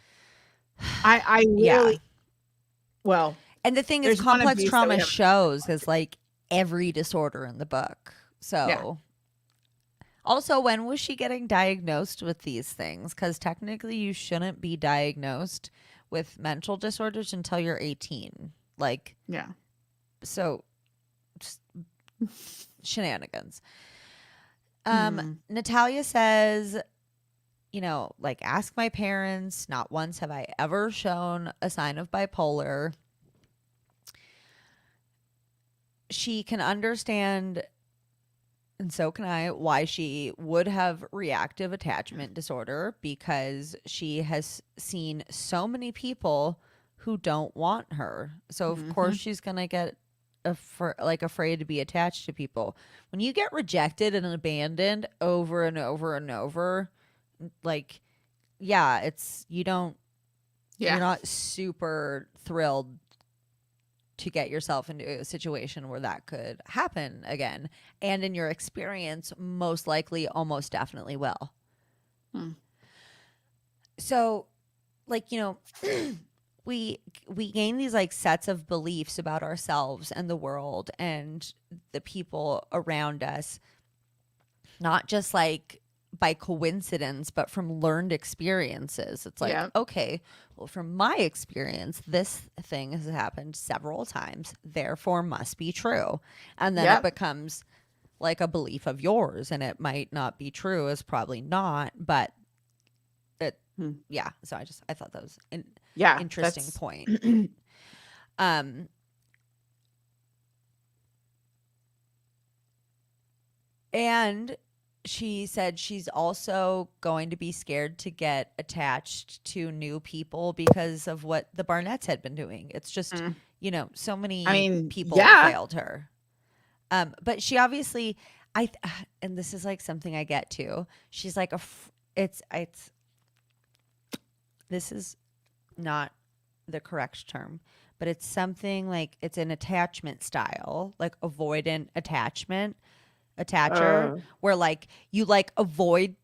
I really well. And the thing is, complex trauma shows is like every disorder in the book. So also, when was she getting diagnosed with these things? Because technically you shouldn't be diagnosed with mental disorders until you're 18. Like, so just shenanigans. Natalia says, you know, like, ask my parents. Not once have I ever shown a sign of bipolar. She can understand, and so can I, why she would have reactive attachment disorder, because she has seen so many people who don't want her. So of course she's going to get afraid to be attached to people. When you get rejected and abandoned over and over and over, like, you're not super thrilled to get yourself into a situation where that could happen again. And in your experience, most likely, almost definitely will. So, like, you know, we gain these like sets of beliefs about ourselves and the world and the people around us, not just like by coincidence, but from learned experiences. It's like, okay, well, from my experience, this thing has happened several times, therefore must be true. And then it becomes like a belief of yours, and it might not be true, is probably not, but it, so I thought that was an interesting point. And she said she's also going to be scared to get attached to new people because of what the Barnetts had been doing. It's just, you know, so many people failed her. But she obviously, and this is like something I get to. She's like, this is not the correct term, but it's something like, it's an attachment style, like avoidant attachment. Attacher, where like you avoid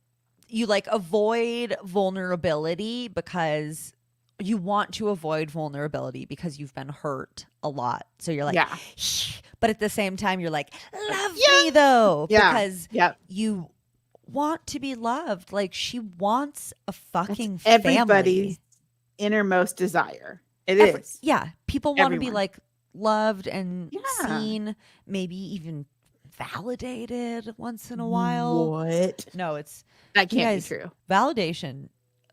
vulnerability because you want to avoid vulnerability because you've been hurt a lot. So you're like, but at the same time you're like, love me though, because you want to be loved. Like, she wants a fucking everybody's innermost desire. It is. Yeah, people want to be like loved and seen, maybe even validated once in a while. What? No, that can't be true. Validation,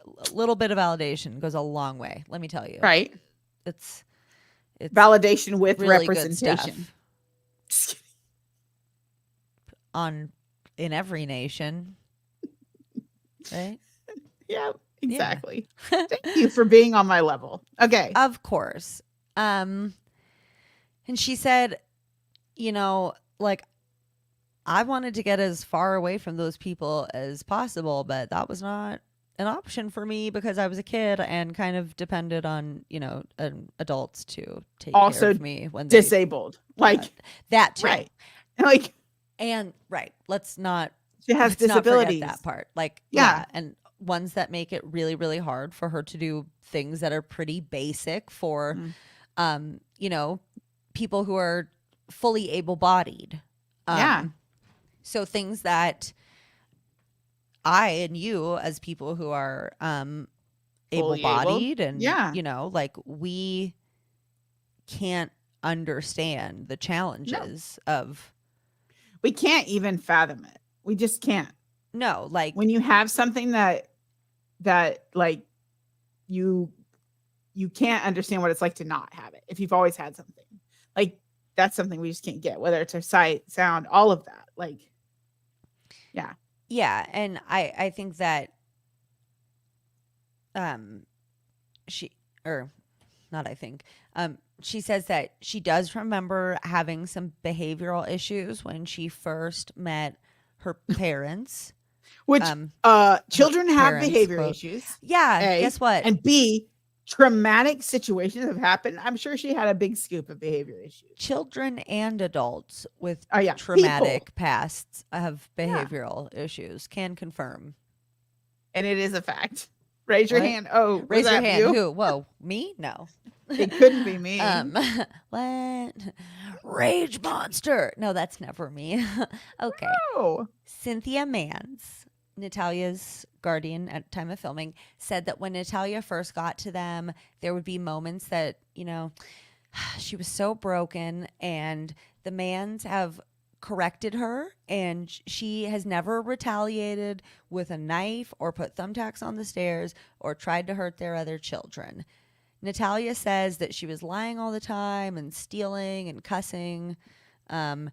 a little bit of validation goes a long way, let me tell you. Right. It's validation with really representation in every nation, right? Yeah, exactly. Thank you for being on my level. Okay. Of course. And she said, you know, like, I wanted to get as far away from those people as possible, but that was not an option for me because I was a kid and kind of depended on, you know, adults to take care of me when they're disabled. Like that too. Right. Like, and let's not, she has disabilities. Not forget that part. Like, and ones that make it really, really hard for her to do things that are pretty basic for, you know, people who are fully able-bodied. So things that I and you, as people who are able-bodied and, you know, like, we can't understand the challenges of. We can't even fathom it. We just can't. No, like, when you have something that like you can't understand what it's like to not have it. If you've always had something, like, that's something we just can't get, whether it's our sight, sound, all of that. Like, yeah. And I think that she says that she does remember having some behavioral issues when she first met her parents. Which children have behavior issues. Yeah, A, guess what? And B, traumatic situations have happened, I'm sure she had a big scoop of behavior issues. Children and adults with Yeah, traumatic people. pasts have Yeah. behavioral issues. Can confirm. And it is a fact. Raise your What? hand. Oh, was Raise your that hand. you? Who? Whoa, me? No. It couldn't be me. What? Rage monster. No, that's never me. Okay. Oh. Cynthia Mans, Natalia's guardian at time of filming, said that when Natalia first got to them, there would be moments that, you know, she was so broken, and the Mans have corrected her, and she has never retaliated with a knife or put thumbtacks on the stairs or tried to hurt their other children. Natalia says that she was lying all the time and stealing and cussing. And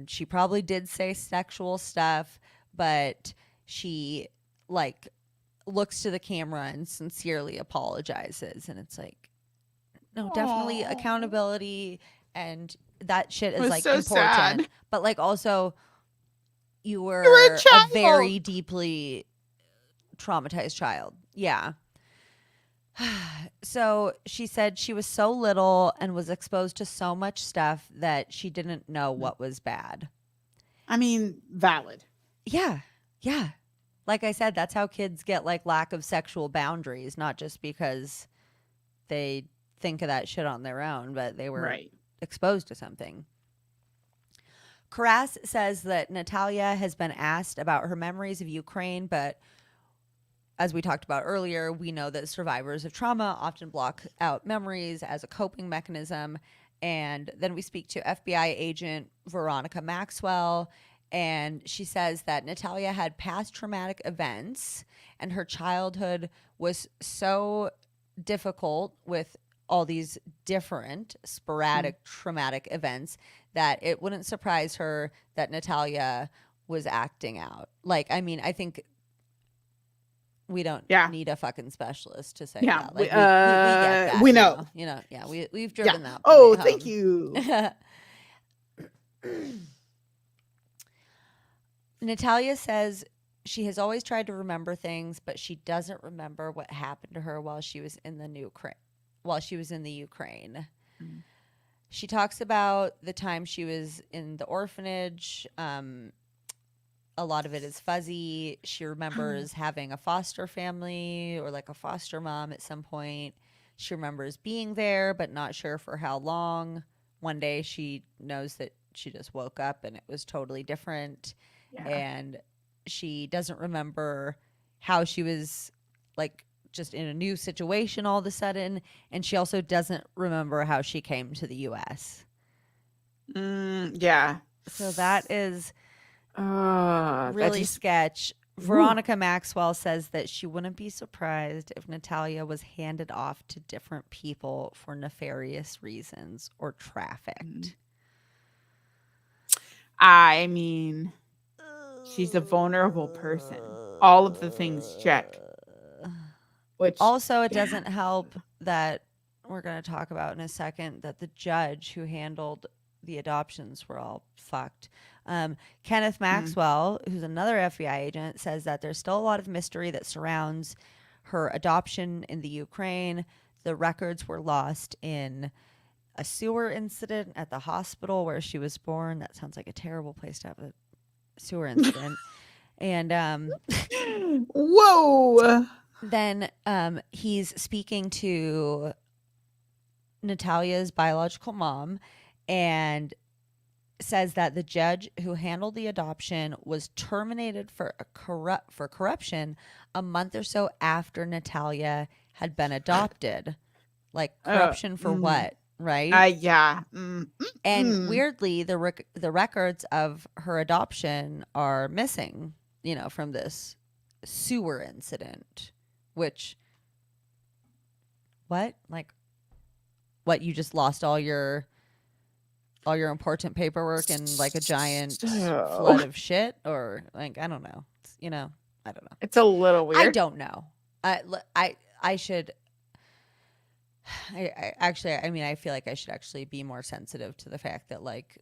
she probably did say sexual stuff, but she like looks to the camera and sincerely apologizes. And it's like, no, definitely Aww. accountability, and that shit is like so important. sad. But like also you were a a very deeply traumatized child. Yeah. So she said she was so little and was exposed to so much stuff that she didn't know what was bad. I mean, valid. Yeah. Yeah. Like I said, that's how kids get like lack of sexual boundaries, not just because they think of that shit on their own, but they were exposed to something. Karas says that Natalia has been asked about her memories of Ukraine, but as we talked about earlier, we know that survivors of trauma often block out memories as a coping mechanism. And then we speak to FBI agent Veronica Maxwell, and she says that Natalia had past traumatic events, and her childhood was so difficult with all these different sporadic traumatic events that it wouldn't surprise her that Natalia was acting out. Like, I mean, I think we don't need a fucking specialist to say that. Like, we get that. We know. You know, we've driven that. Oh, thank you. Natalia says she has always tried to remember things, but she doesn't remember what happened to her while she was in the Ukraine. Mm-hmm. She talks about the time she was in the orphanage. A lot of it is fuzzy. She remembers having a foster family or like a foster mom at some point. She remembers being there, but not sure for how long. One day she knows that she just woke up and it was totally different. Yeah. And she doesn't remember how she was like just in a new situation all of a sudden. And she also doesn't remember how she came to the U.S. Yeah. So that is really sketch. Veronica Maxwell says that she wouldn't be surprised if Natalia was handed off to different people for nefarious reasons or trafficked. I mean, she's a vulnerable person. All of the things check. Which also, it doesn't help that we're going to talk about in a second that the judge who handled the adoptions were all fucked. Kenneth Maxwell, who's another FBI agent, says that there's still a lot of mystery that surrounds her adoption in the Ukraine. The records were lost in a sewer incident at the hospital where she was born. That sounds like a terrible place to have a sewer incident. And whoa. Then he's speaking to Natalia's biological mom and says that the judge who handled the adoption was terminated for corruption a month or so after Natalia had been adopted. Like, corruption for what, right? Yeah. And weirdly, the records of her adoption are missing, you know, from this sewer incident. Which, what? Like, what, you just lost all your important paperwork in like a giant flood of shit? Or like, I don't know. I don't know. It's a little weird. I don't know. I should. I feel like I should actually be more sensitive to the fact that like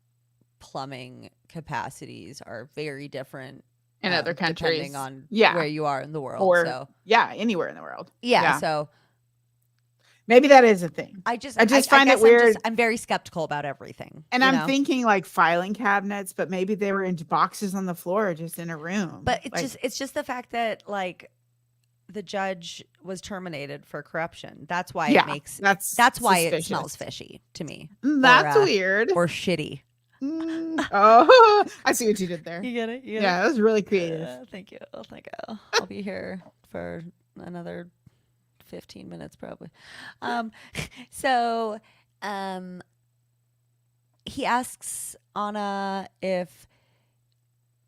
plumbing capacities are very different in other countries, depending on where you are in the world. Or anywhere in the world. Yeah. So Maybe that is a thing. I just find it weird. I'm very skeptical about everything. And I'm thinking like filing cabinets, but maybe they were in boxes on the floor, just in a room. But it's just the fact that like the judge was terminated for corruption. That's why it makes that's why it smells fishy to me. That's weird or shitty. Oh, I see what you did there. You get it? That was really creative. Thank you. I'll be here for another 15 minutes probably. So he asks Anna if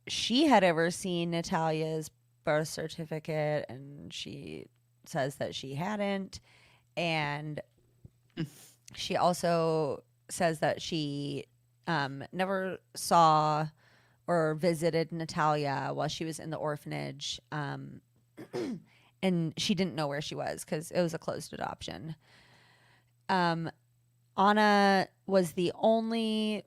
she had ever seen Natalia's birth certificate, and she says that she hadn't. And she also says that she never saw or visited Natalia while she was in the orphanage. And she didn't know where she was because it was a closed adoption. Anna was the only...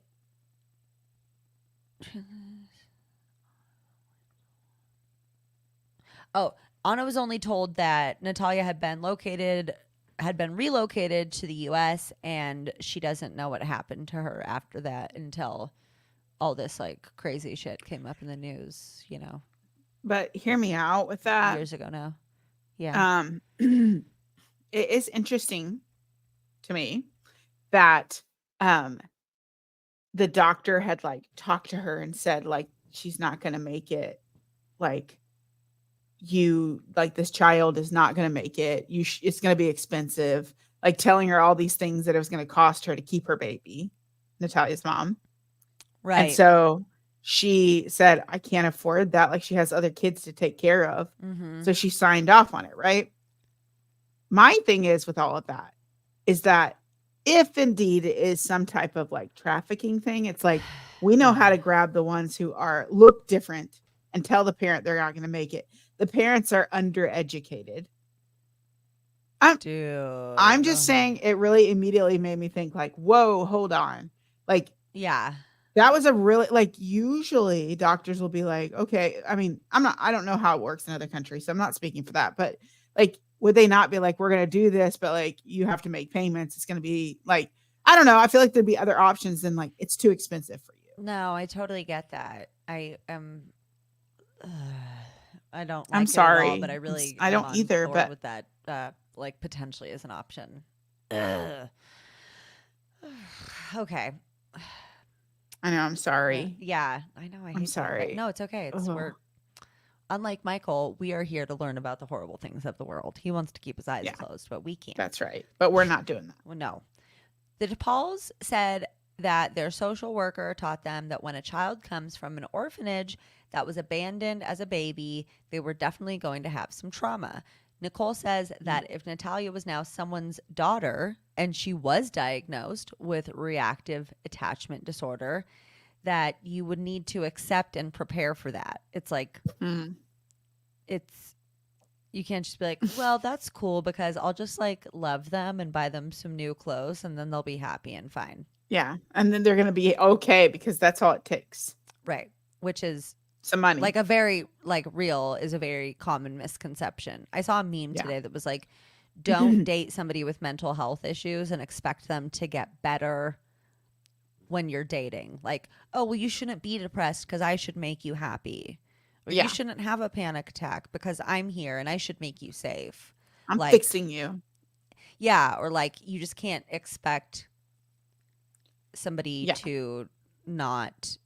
Anna was only told that Natalia had been relocated to the U.S. and she doesn't know what happened to her after that until all this like crazy shit came up in the news, But hear me out with that. Years ago now. Yeah. It is interesting to me that the doctor had like talked to her and said like she's not going to make it, like this child is not going to make it. It's going to be expensive. Like telling her all these things that it was going to cost her to keep her baby, Natalia's mom. Right. And so she said, I can't afford that. Like she has other kids to take care of. Mm-hmm. So she signed off on it. Right. My thing is with all of that is that if indeed it is some type of like trafficking thing, it's like, we know how to grab the ones who look different and tell the parent they're not going to make it. The parents are undereducated. I'm just saying it really immediately made me think like, whoa, hold on. Like, yeah, that was a really, like, usually doctors will be like, okay, I mean, I don't know how it works in other countries, so I'm not speaking for that, but like, would they not be like, we're going to do this, but like, you have to make payments. It's going to be like, I don't know. I feel like there'd be other options than like, it's too expensive for you. No, I totally get that. I am. I don't. I'm sorry, at all, but I don't either. But with that, like potentially as an option. Okay. I know. I'm sorry. Yeah, I know. I'm sorry. No, it's okay. We're unlike Michael. We are here to learn about the horrible things of the world. He wants to keep his eyes closed, but we can't. That's right. But we're not doing that. Well, no. The DePauls said that their social worker taught them that when a child comes from an orphanage that was abandoned as a baby, they were definitely going to have some trauma. Nicole says that if Natalia was now someone's daughter and she was diagnosed with reactive attachment disorder, that you would need to accept and prepare for that. It's like, you can't just be like, well, that's cool because I'll just like love them and buy them some new clothes and then they'll be happy and fine. Yeah. And then they're going to be okay because that's all it takes. Right. Which is some money. Like a very real is a very common misconception. I saw a meme today that was like, don't date somebody with mental health issues and expect them to get better when you're dating. Like, oh, well, you shouldn't be depressed because I should make you happy. Or you shouldn't have a panic attack because I'm here and I should make you safe. I'm fixing you. Yeah. Or like, you just can't expect somebody to not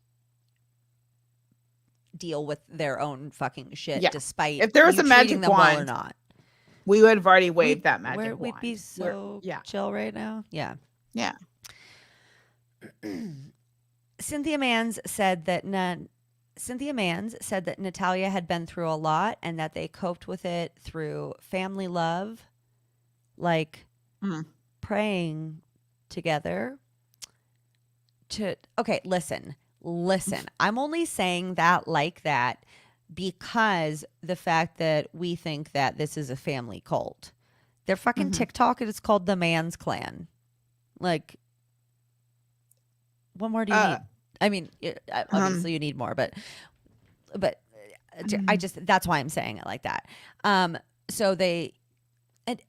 deal with their own fucking shit despite if there was a magic them wand well or not. We would have already waved that magic wand. We'd be so chill right now. Yeah. Yeah. Cynthia Mans said that Natalia had been through a lot and that they coped with it through family love, like praying together. Listen. I'm only saying that like that because the fact that we think that this is a family cult. Their fucking TikTok is called the Mans Clan. Like, what more do you need? I mean, obviously you need more, but I just, that's why I'm saying it like that. So they, and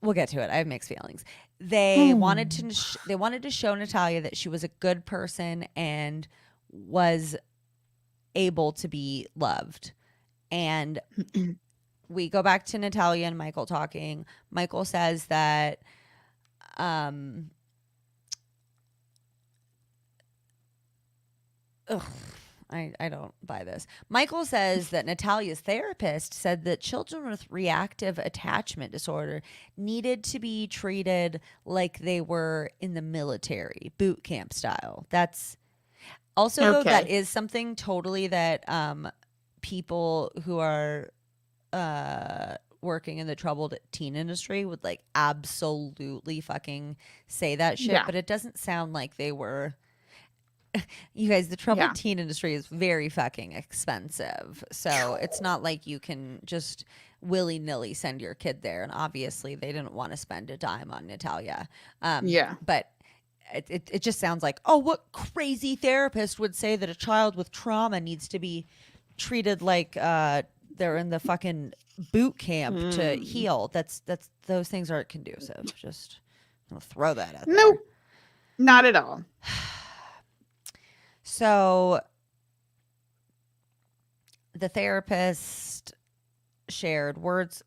we'll get to it. I have mixed feelings. They wanted to show Natalia that she was a good person and was able to be loved. And we go back to Natalia and Michael talking. Michael says that I don't buy this. Michael says that Natalia's therapist said that children with reactive attachment disorder needed to be treated like they were in the military, boot camp style. That's also, though, that is something totally that people who are working in the troubled teen industry would like absolutely fucking say that shit. Yeah. But it doesn't sound like they were. You guys, the troubled teen industry is very fucking expensive. So it's not like you can just willy-nilly send your kid there. And obviously they didn't want to spend a dime on Natalia. But it just sounds like, oh, what crazy therapist would say that a child with trauma needs to be treated like they're in the fucking boot camp to heal. That's those things aren't conducive. Just I'll throw that out there. Nope. Not at all. So the therapist shared words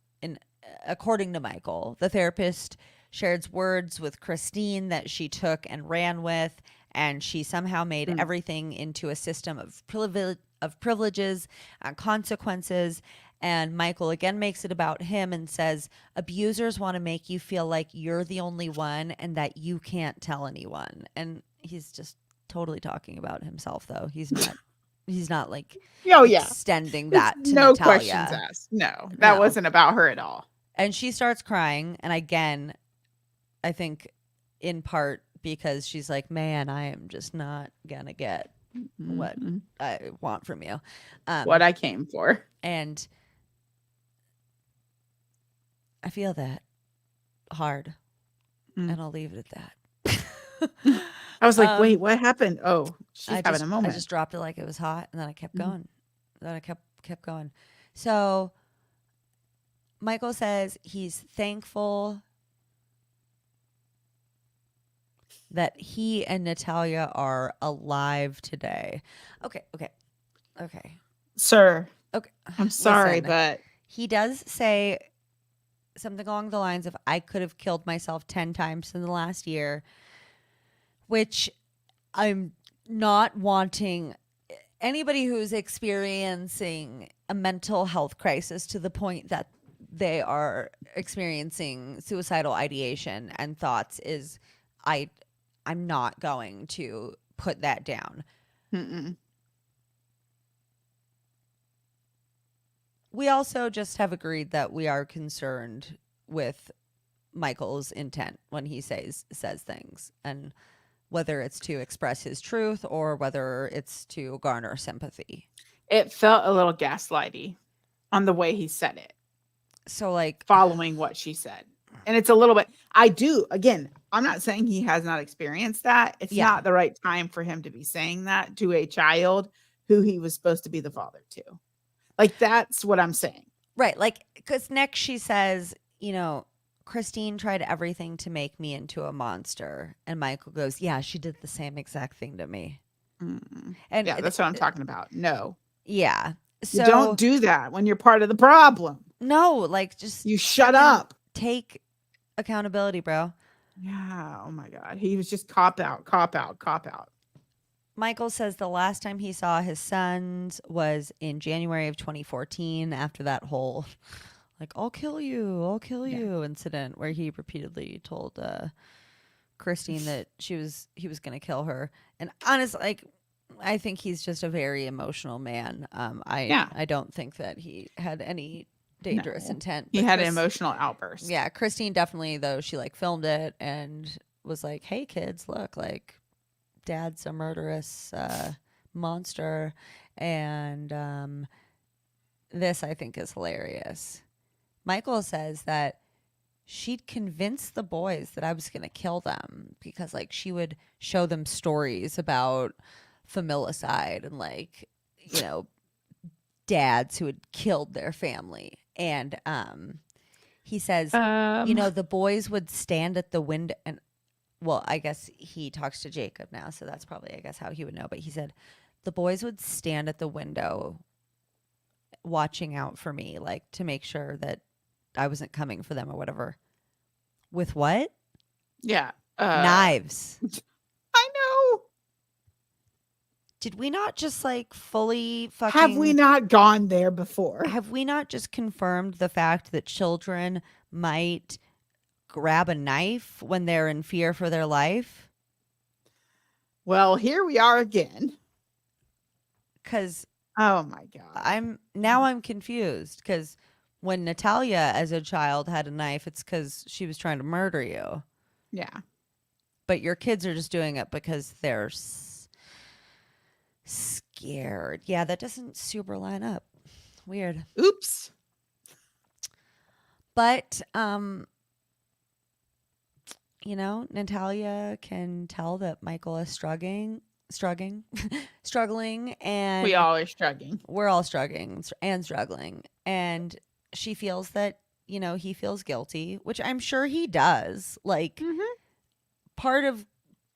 according to Michael, the therapist shared words with Christine that she took and ran with, and she somehow made everything into a system of privileges and consequences. And Michael again makes it about him and says, abusers want to make you feel like you're the only one and that you can't tell anyone. And he's just totally talking about himself, though. He's not like extending that to no Natalia. Questions asked. No, that wasn't about her at all. And she starts crying. And again, I think in part because she's like, man, I am just not gonna get what I want from you. What I came for. And I feel that hard. And I'll leave it at that. I was like, wait, what happened? Oh, she's having a moment. I just dropped it like it was hot, and then I kept going. Then I kept going. So Michael says he's thankful that he and Natalia are alive today. Okay. Sir. Okay. I'm sorry, but he does say something along the lines of, I could have killed myself 10 times in the last year, which I'm not wanting anybody who's experiencing a mental health crisis to the point that they are experiencing suicidal ideation and thoughts is I'm not going to put that down. We also just have agreed that we are concerned with Michael's intent when he says things, and whether it's to express his truth or whether it's to garner sympathy. It felt a little gaslighty on the way he said it. So like following what she said. And it's a little bit, I'm not saying he has not experienced that. It's not the right time for him to be saying that to a child who he was supposed to be the father to. Like, that's what I'm saying. Right. Like, because next she says, Christine tried everything to make me into a monster. And Michael goes, yeah, she did the same exact thing to me. And yeah, that's what I'm talking about. No. Yeah. So you don't do that when you're part of the problem. No, like just you shut up. Take accountability, bro. Yeah. Oh my God. He was just cop out. Michael says the last time he saw his sons was in January of 2014 after that whole like, I'll kill you incident where he repeatedly told Christine that he was going to kill her. And honestly, like, I think he's just a very emotional man. I don't think that he had any dangerous intent. He had an emotional outburst. Yeah, Christine definitely, though, she like filmed it and was like, hey kids, look, like dad's a murderous monster. And this I think is hilarious. Michael says that she'd convince the boys that I was going to kill them because like she would show them stories about familicide and like, dads who had killed their family. And He says, the boys would stand at the window and, well, I guess he talks to Jacob now, so that's probably, I guess, how he would know. But he said, the boys would stand at the window watching out for me, like to make sure that I wasn't coming for them or whatever. With what? Yeah. Knives. I know. Did we not just like fully fucking... Have we not gone there before? Have we not just confirmed the fact that children might grab a knife when they're in fear for their life? Well, here we are again. Because... Oh my God. I'm confused because when Natalia as a child had a knife, it's because she was trying to murder you. Yeah. But your kids are just doing it because they're scared. Yeah, that doesn't super line up. Weird. Oops. But Natalia can tell that Michael is struggling, and we all are struggling. We're all struggling and struggling. And she feels that, he feels guilty, which I'm sure he does. Like part of,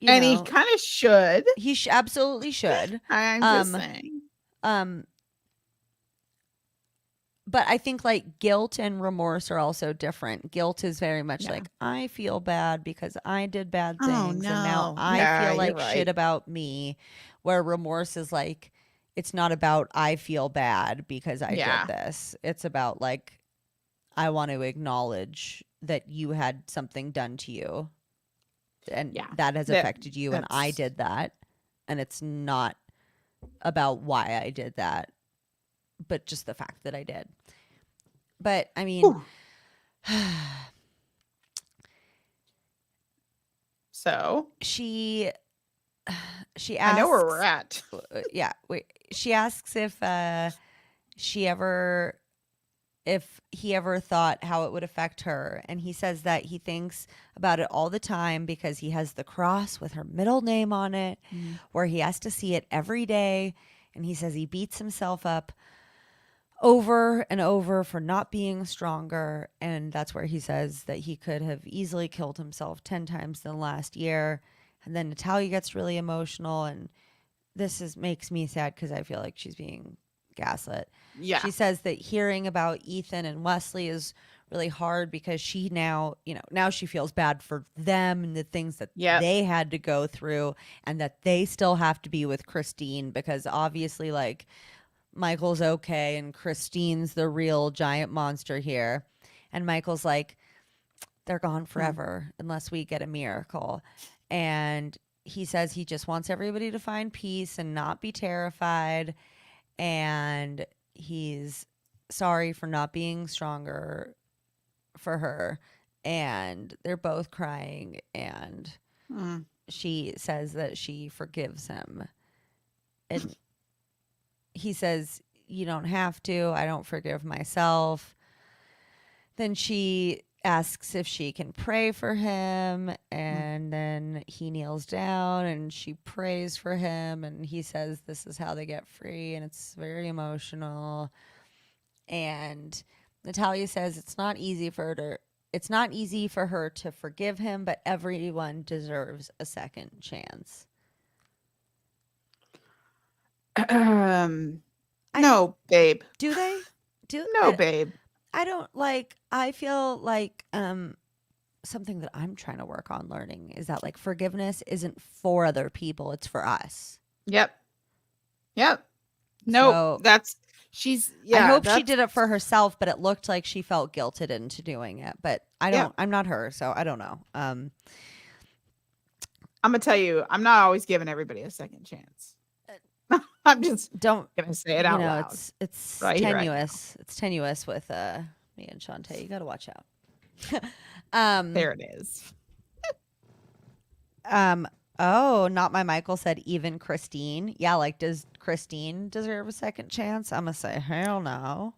and he kind of should. He absolutely should. I'm just saying. But I think like guilt and remorse are also different. Guilt is very much like, I feel bad because I did bad things. Oh, no. And now I feel like shit about me. Where remorse is like, it's not about I feel bad because I did this. It's about like, I want to acknowledge that you had something done to you. And that has affected you. And I did that. And it's not about why I did that, but just the fact that I did. But I mean, so she asks, I know where we're at. Yeah. She asks if he ever thought how it would affect her. And he says that he thinks about it all the time because he has the cross with her middle name on it, where he has to see it every day. And he says he beats himself up over and over for not being stronger. And that's where he says that he could have easily killed himself 10 times in the last year. And then Natalia gets really emotional. And this makes me sad because I feel like she's being gaslit. Yeah. She says that hearing about Ethan and Wesley is really hard because she now she feels bad for them and the things that they had to go through, and that they still have to be with Christine because obviously like Michael's okay and Christine's the real giant monster here. And Michael's like, they're gone forever unless we get a miracle. And he says he just wants everybody to find peace and not be terrified. And he's sorry for not being stronger for her. And they're both crying. And she says that she forgives him. And he says, you don't have to. I don't forgive myself. Then she asks if she can pray for him. And then he kneels down and she prays for him. And he says this is how they get free. And it's very emotional. And Natalia says it's not easy for her to forgive him, but everyone deserves a second chance. No, babe. Do they? Babe. I feel like something that I'm trying to work on learning is that like forgiveness isn't for other people, it's for us. Yep. No, So, I hope she that's did it for herself, but it looked like she felt guilted into doing it. But I'm not her, so I don't know. I'm gonna tell you, I'm not always giving everybody a second chance. I'm just gonna say it out loud. It's right tenuous. Right, it's tenuous with me and Shantae. You gotta watch out. There it is. Oh, not my Michael said even Christine. Yeah, like does Christine deserve a second chance? I'm gonna say hell no.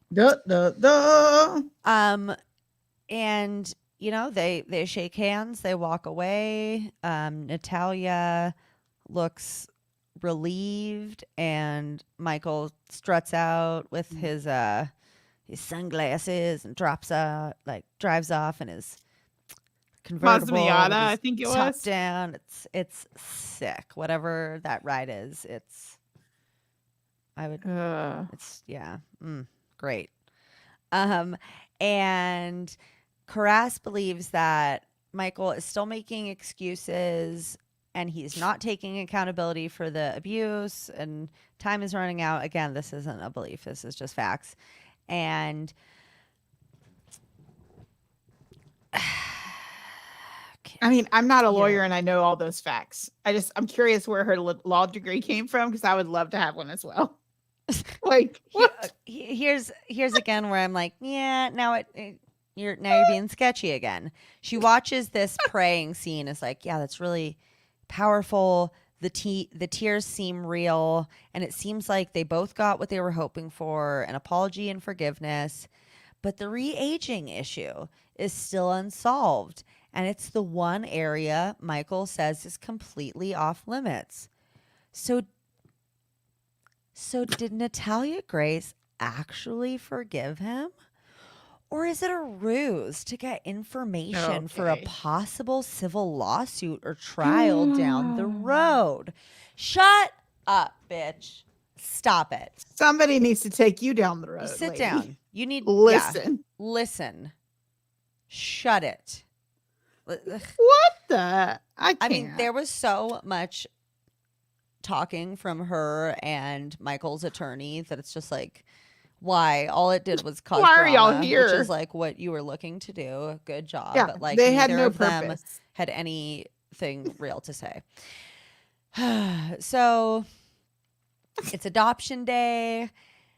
And they shake hands, they walk away. Natalia looks relieved, and Michael struts out with his his sunglasses and drives off in his Mazda convertible Miata, with I his think it top was. down. It's sick. Whatever that ride is, great. And Karas believes that Michael is still making excuses and he's not taking accountability for the abuse, and time is running out. Again, this isn't a belief. This is just facts. And I mean, I'm not a lawyer and I know all those facts. I'm curious where her law degree came from, because I would love to have one as well. Like, what? Here's again where I'm like, yeah, now you're being sketchy again. She watches this praying scene, is like, yeah, that's really powerful. The tears seem real, and it seems like they both got what they were hoping for, an apology and forgiveness. But the re-aging issue is still unsolved, and it's the one area Michael says is completely off limits. So did Natalia Grace actually forgive him? Or is it a ruse to get information for a possible civil lawsuit or trial down the road? Shut up, bitch. Stop it. Somebody needs to take you down the road. Sit down. You need listen. Yeah, listen. Shut it. What the? I can't. I mean, there was so much talking from her and Michael's attorney that it's just like, why? All it did was cause why drama, are y'all here? which is like what you were looking to do. Good job. Yeah, but like they had neither no of them purpose. had anything real to say. So it's adoption day.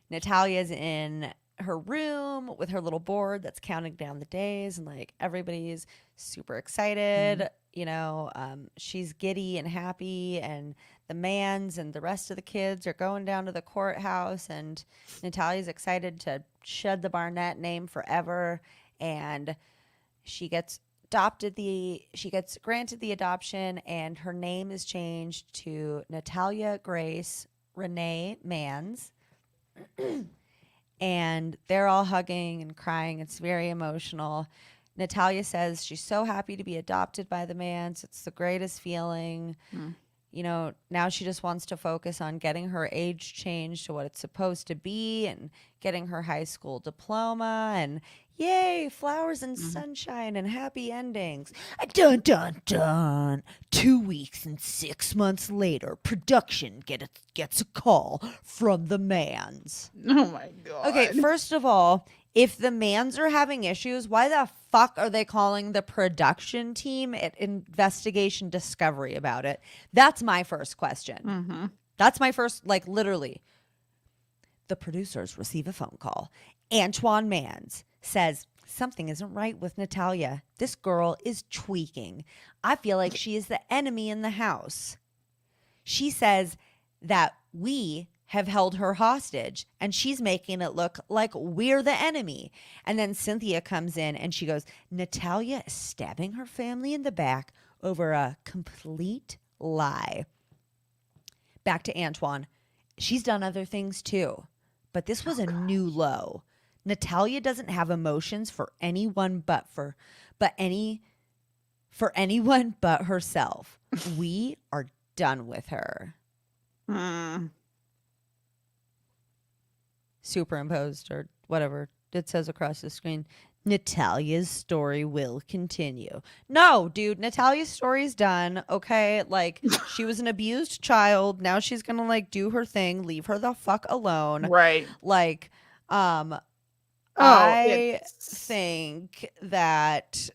Natalia's in her room with her little board that's counting down the days, and like everybody's super excited. You know, she's giddy and happy, and the Mans and the rest of the kids are going down to the courthouse, and Natalia's excited to shed the Barnett name forever. And she gets granted the adoption, and her name is changed to Natalia Grace Renee Mans. And they're all hugging and crying. It's very emotional. Natalia says she's so happy to be adopted by the Mans. It's the greatest feeling. You know, now she just wants to focus on getting her age changed to what it's supposed to be and getting her high school diploma, and yay, flowers and sunshine and happy endings. Dun, dun, dun. 2 weeks and 6 months later, production gets a call from the Mans. Oh my God. Okay, first of all, if the Mans are having issues, why the fuck are they calling the production team at Investigation Discovery about it? That's my first question. That's my first, like, literally. The producers receive a phone call. Antoine Mans says, something isn't right with Natalia. This girl is tweaking. I feel like she is the enemy in the house. She says that we have held her hostage, and she's making it look like we're the enemy. And then Cynthia comes in and she goes, Natalia is stabbing her family in the back over a complete lie. Back to Antoine. She's done other things too, but this was a new low. Natalia doesn't have emotions for anyone for anyone but herself. We are done with her. Superimposed or whatever it says across the screen. Natalia's story will continue. No, dude, Natalia's story's done. Okay, like, she was an abused child. Now she's gonna like do her thing. Leave her the fuck alone. Right. Like, I think that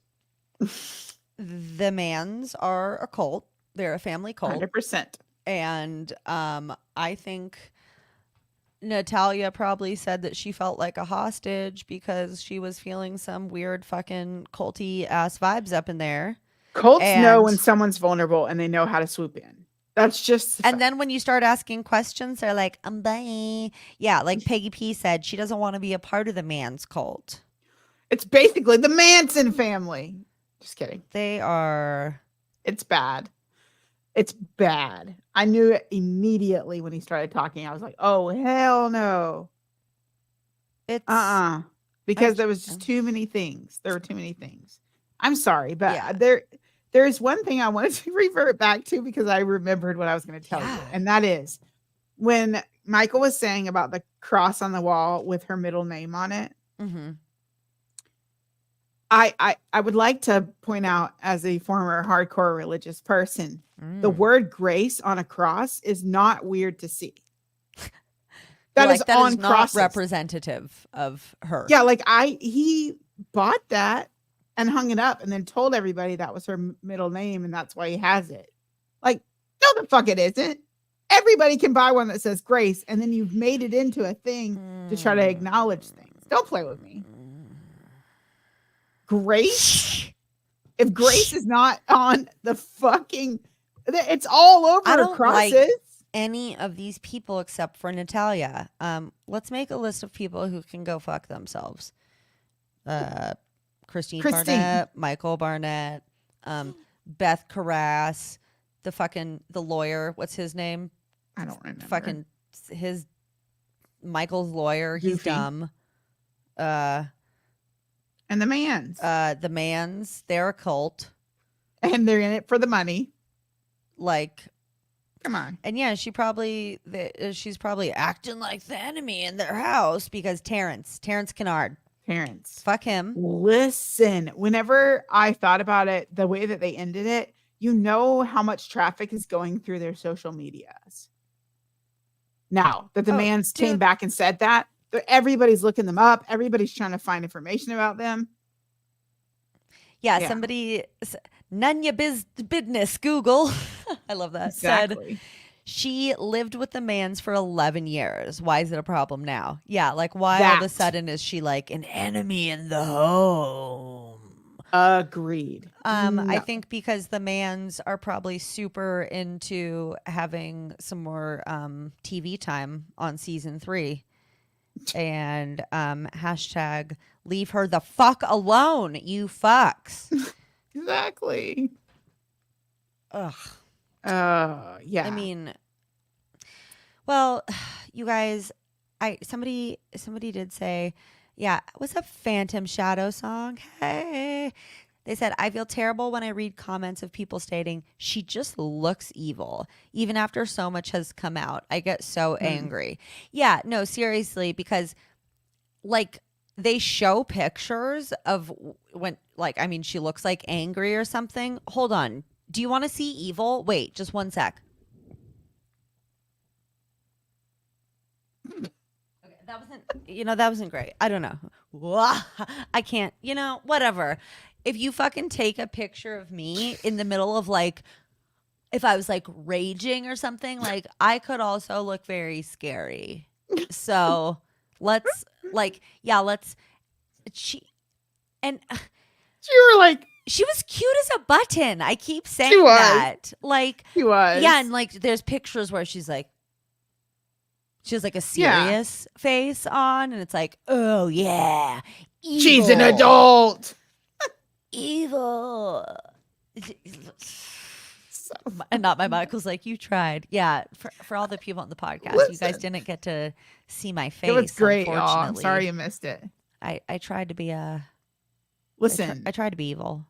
the Mans are a cult. They're a family cult. 100%. And I think Natalia probably said that she felt like a hostage because she was feeling some weird fucking culty ass vibes up in there. Cults know when someone's vulnerable and they know how to swoop in. That's just and then when you start asking questions, they're like, bye. Yeah, like Peggy P said, she doesn't want to be a part of the Mans cult. It's basically the Manson family. Just kidding. They are. It's bad. It's bad. I knew it immediately when he started talking. I was like, oh, hell no. It's because there was just too many things. There were too many things. I'm sorry, but Yeah. there's one thing I wanted to revert back to because I remembered what I was going to tell you, and that is when Michael was saying about the cross on the wall with her middle name on it. Mm-hmm. I would like to point out, as a former hardcore religious person, the word grace on a cross is not weird to see. That is on not crosses. Representative of her. Yeah, like he bought that and hung it up and then told everybody that was her middle name and that's why he has it. Like, no, the fuck it isn't. Everybody can buy one that says Grace, and then you've made it into a thing to try to acknowledge things. Don't play with me. Grace? If Grace is not on the fucking, it's all over I don't crosses. Like any of these people except for Natalia. Let's make a list of people who can go fuck themselves. Christine Barnett, Michael Barnett, Beth Carras, the lawyer. What's his name? I don't remember. Fucking his Michael's lawyer. He's Goofy. dumb. And the Mans. The Mans. They're a cult. And they're in it for the money. Like, come on. And yeah, she's probably acting like the enemy in their house because Terrence Kennard. Fuck him. Listen, whenever I thought about it, the way that they ended it, you know how much traffic is going through their social medias. Now that the Mans came back and said that, everybody's looking them up. Everybody's trying to find information about them. Yeah. Somebody, none your business, Google. I love that. Exactly. Said she lived with the Mans for 11 years. Why is it a problem now? Yeah. Like, why all of a sudden is she like an enemy in the home? Agreed. No. I think because the Mans are probably super into having some more TV time on season 3. And hashtag leave her the fuck alone, you fucks. Exactly. Ugh. Yeah. I mean, well, you guys, somebody did say, yeah, what's up, Phantom Shadow song? Hey. They said, I feel terrible when I read comments of people stating she just looks evil. Even after so much has come out, I get so angry. Yeah, no, seriously, because like they show pictures of when, like, I mean, she looks like angry or something. Hold on. Do you want to see evil? Wait, just one sec. That wasn't great. I don't know. I can't, whatever. If you fucking take a picture of me in the middle of like, if I was like raging or something, like I could also look very scary. So let's she were like, she was cute as a button. I keep saying that. Like, she was. Yeah. And like, there's pictures where she has like a serious face on, and it's like, oh yeah, evil. She's an adult. Evil. And not my Michael's like, you tried. Yeah, for all the people on the podcast, you guys didn't get to see my face. It was great. Unfortunately. I'm sorry you missed it. I tried to be Listen, I tried to be evil.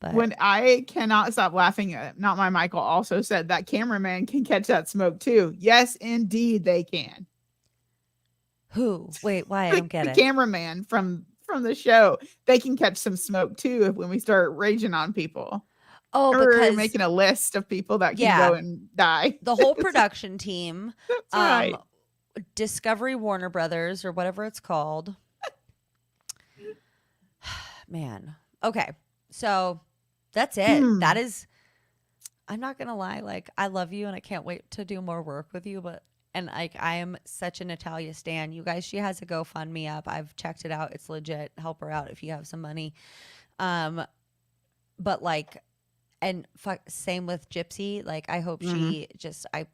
But when I cannot stop laughing at, not my Michael also said that cameraman can catch that smoke too. Yes, indeed they can. Who? Wait, why? I don't get it. The cameraman from the show, they can catch some smoke too when we start raging on people. Oh, because making a list of people that can go and die. The whole production team. That's right. Discovery Warner Brothers or whatever it's called. Man. Okay. So that's it. That is, I'm not going to lie. Like, I love you and I can't wait to do more work with you, and like, I am such a Natalia stan. You guys, she has a GoFundMe up. I've checked it out. It's legit. Help her out if you have some money. But like, and same with Gypsy. Like, I hope she just, I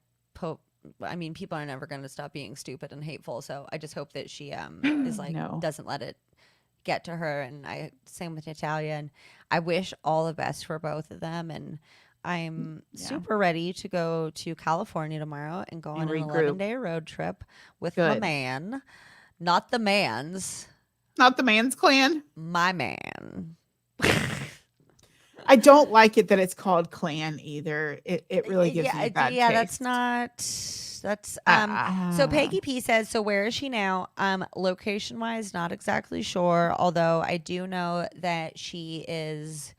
mean, people are never going to stop being stupid and hateful. So I just hope that she is like, doesn't let it get to her. And same with Natalia. And I wish all the best for both of them. And I'm super ready to go to California tomorrow and go on an 11-day road trip with my man, Not the man's. Not the man's clan. My man. I don't like it that it's called clan either. It really gives me a bad taste. That's not. That's So Peggy P says, so where is she now? Location wise, not exactly sure. Although I do know that she is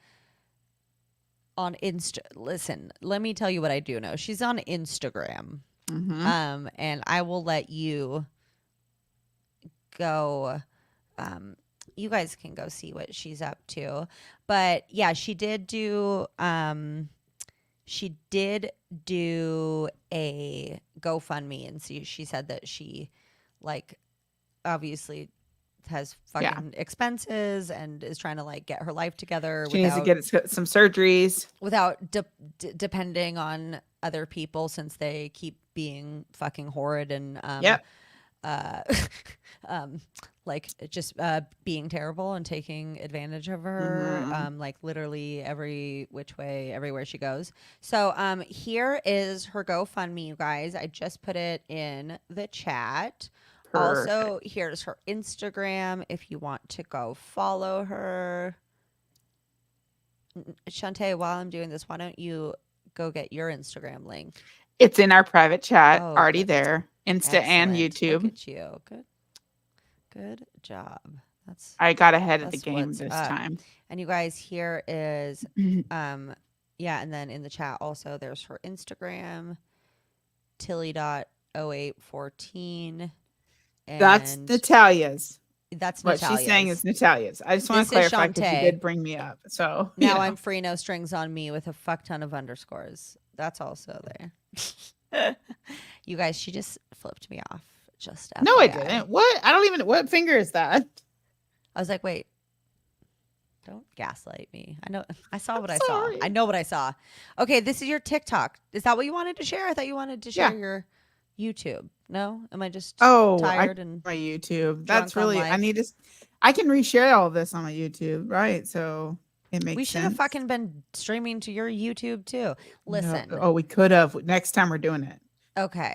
on Insta. Listen, let me tell you what I do know. She's on Instagram. Mm-hmm. And I will let you go. You guys can go see what she's up to. But yeah, she did do a GoFundMe, and she said that she like obviously has fucking expenses and is trying to like get her life together. She needs to get some surgeries without depending on other people, since they keep being fucking horrid and like just being terrible and taking advantage of her, like literally every which way, everywhere she goes. So here is her GoFundMe, you guys. I just put it in the chat. Perfect. Also, here's her Instagram if you want to go follow her. Shantae, while I'm doing this, why don't you go get your Instagram link? It's in our private chat, already there. Insta and YouTube. Look at you. Good job. I got ahead of the game this time. And you guys, here is and then in the chat also there's her Instagram, tilly.0814. That's Natalia's. That's what Natalia's. She's saying is Natalia's. I just want to clarify because she did bring me up. So now I'm free, no strings on me with a fuck ton of underscores. That's also there. You guys, she just flipped me off. Just FYI. No, I didn't. What? I don't even. What finger is that? I was like, wait, don't gaslight me. I know. I saw what I saw. I know what I saw. Okay, this is your TikTok. Is that what you wanted to share? I thought you wanted to share your YouTube. No, am I just tired and my YouTube? That's really. I need to. I can reshare all of this on my YouTube, right? So it makes. We should have fucking been streaming to your YouTube too. Listen. No. Oh, we could have. Next time we're doing it. Okay.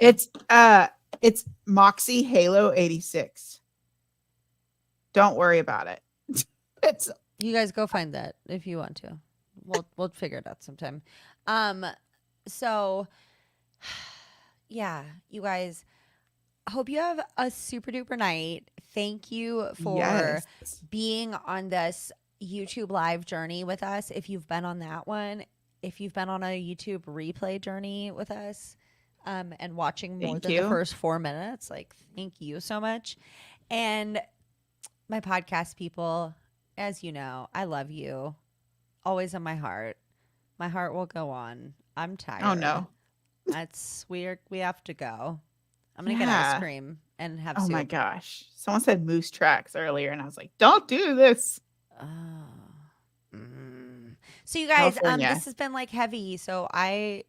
It's Moxie Halo 86. Don't worry about it. You guys go find that if you want to. We'll figure it out sometime. So yeah, you guys, hope you have a super duper night. Thank you for being on this YouTube live journey with us. If you've been on that one, if you've been on a YouTube replay journey with us, and watching more than the first 4 minutes, like, thank you so much. And my podcast people, as you know, I love you. Always in my heart. My heart will go on. I'm tired. Oh no. That's weird. We have to go. I'm gonna get ice cream and have soup. Oh my gosh. Someone said moose tracks earlier and I was like, don't do this. So you guys, this has been like heavy. So I,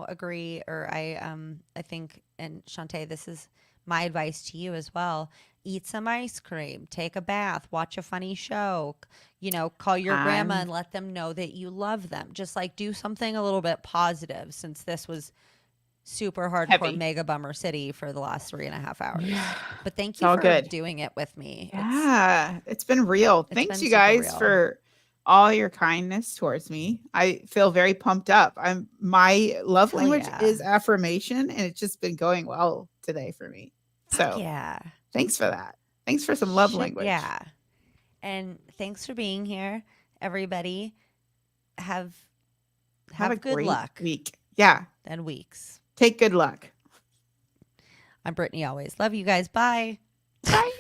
agree, or I think, and Shantae, this is my advice to you as well. Eat some ice cream, take a bath, watch a funny show, call your grandma and let them know that you love them. Just like do something a little bit positive, since this was super hardcore mega bummer city for the last 3.5 hours. Yeah. But thank you for doing it with me. Yeah, it's been real. Thanks you guys for all your kindness towards me. I feel very pumped up. My love language is affirmation, and it's just been going well today for me. So thanks for that. Thanks for some love language. Yeah. And thanks for being here, everybody. Have a good luck week. Yeah. And weeks. Take good luck. I'm Brittany always. Love you guys. Bye. Bye.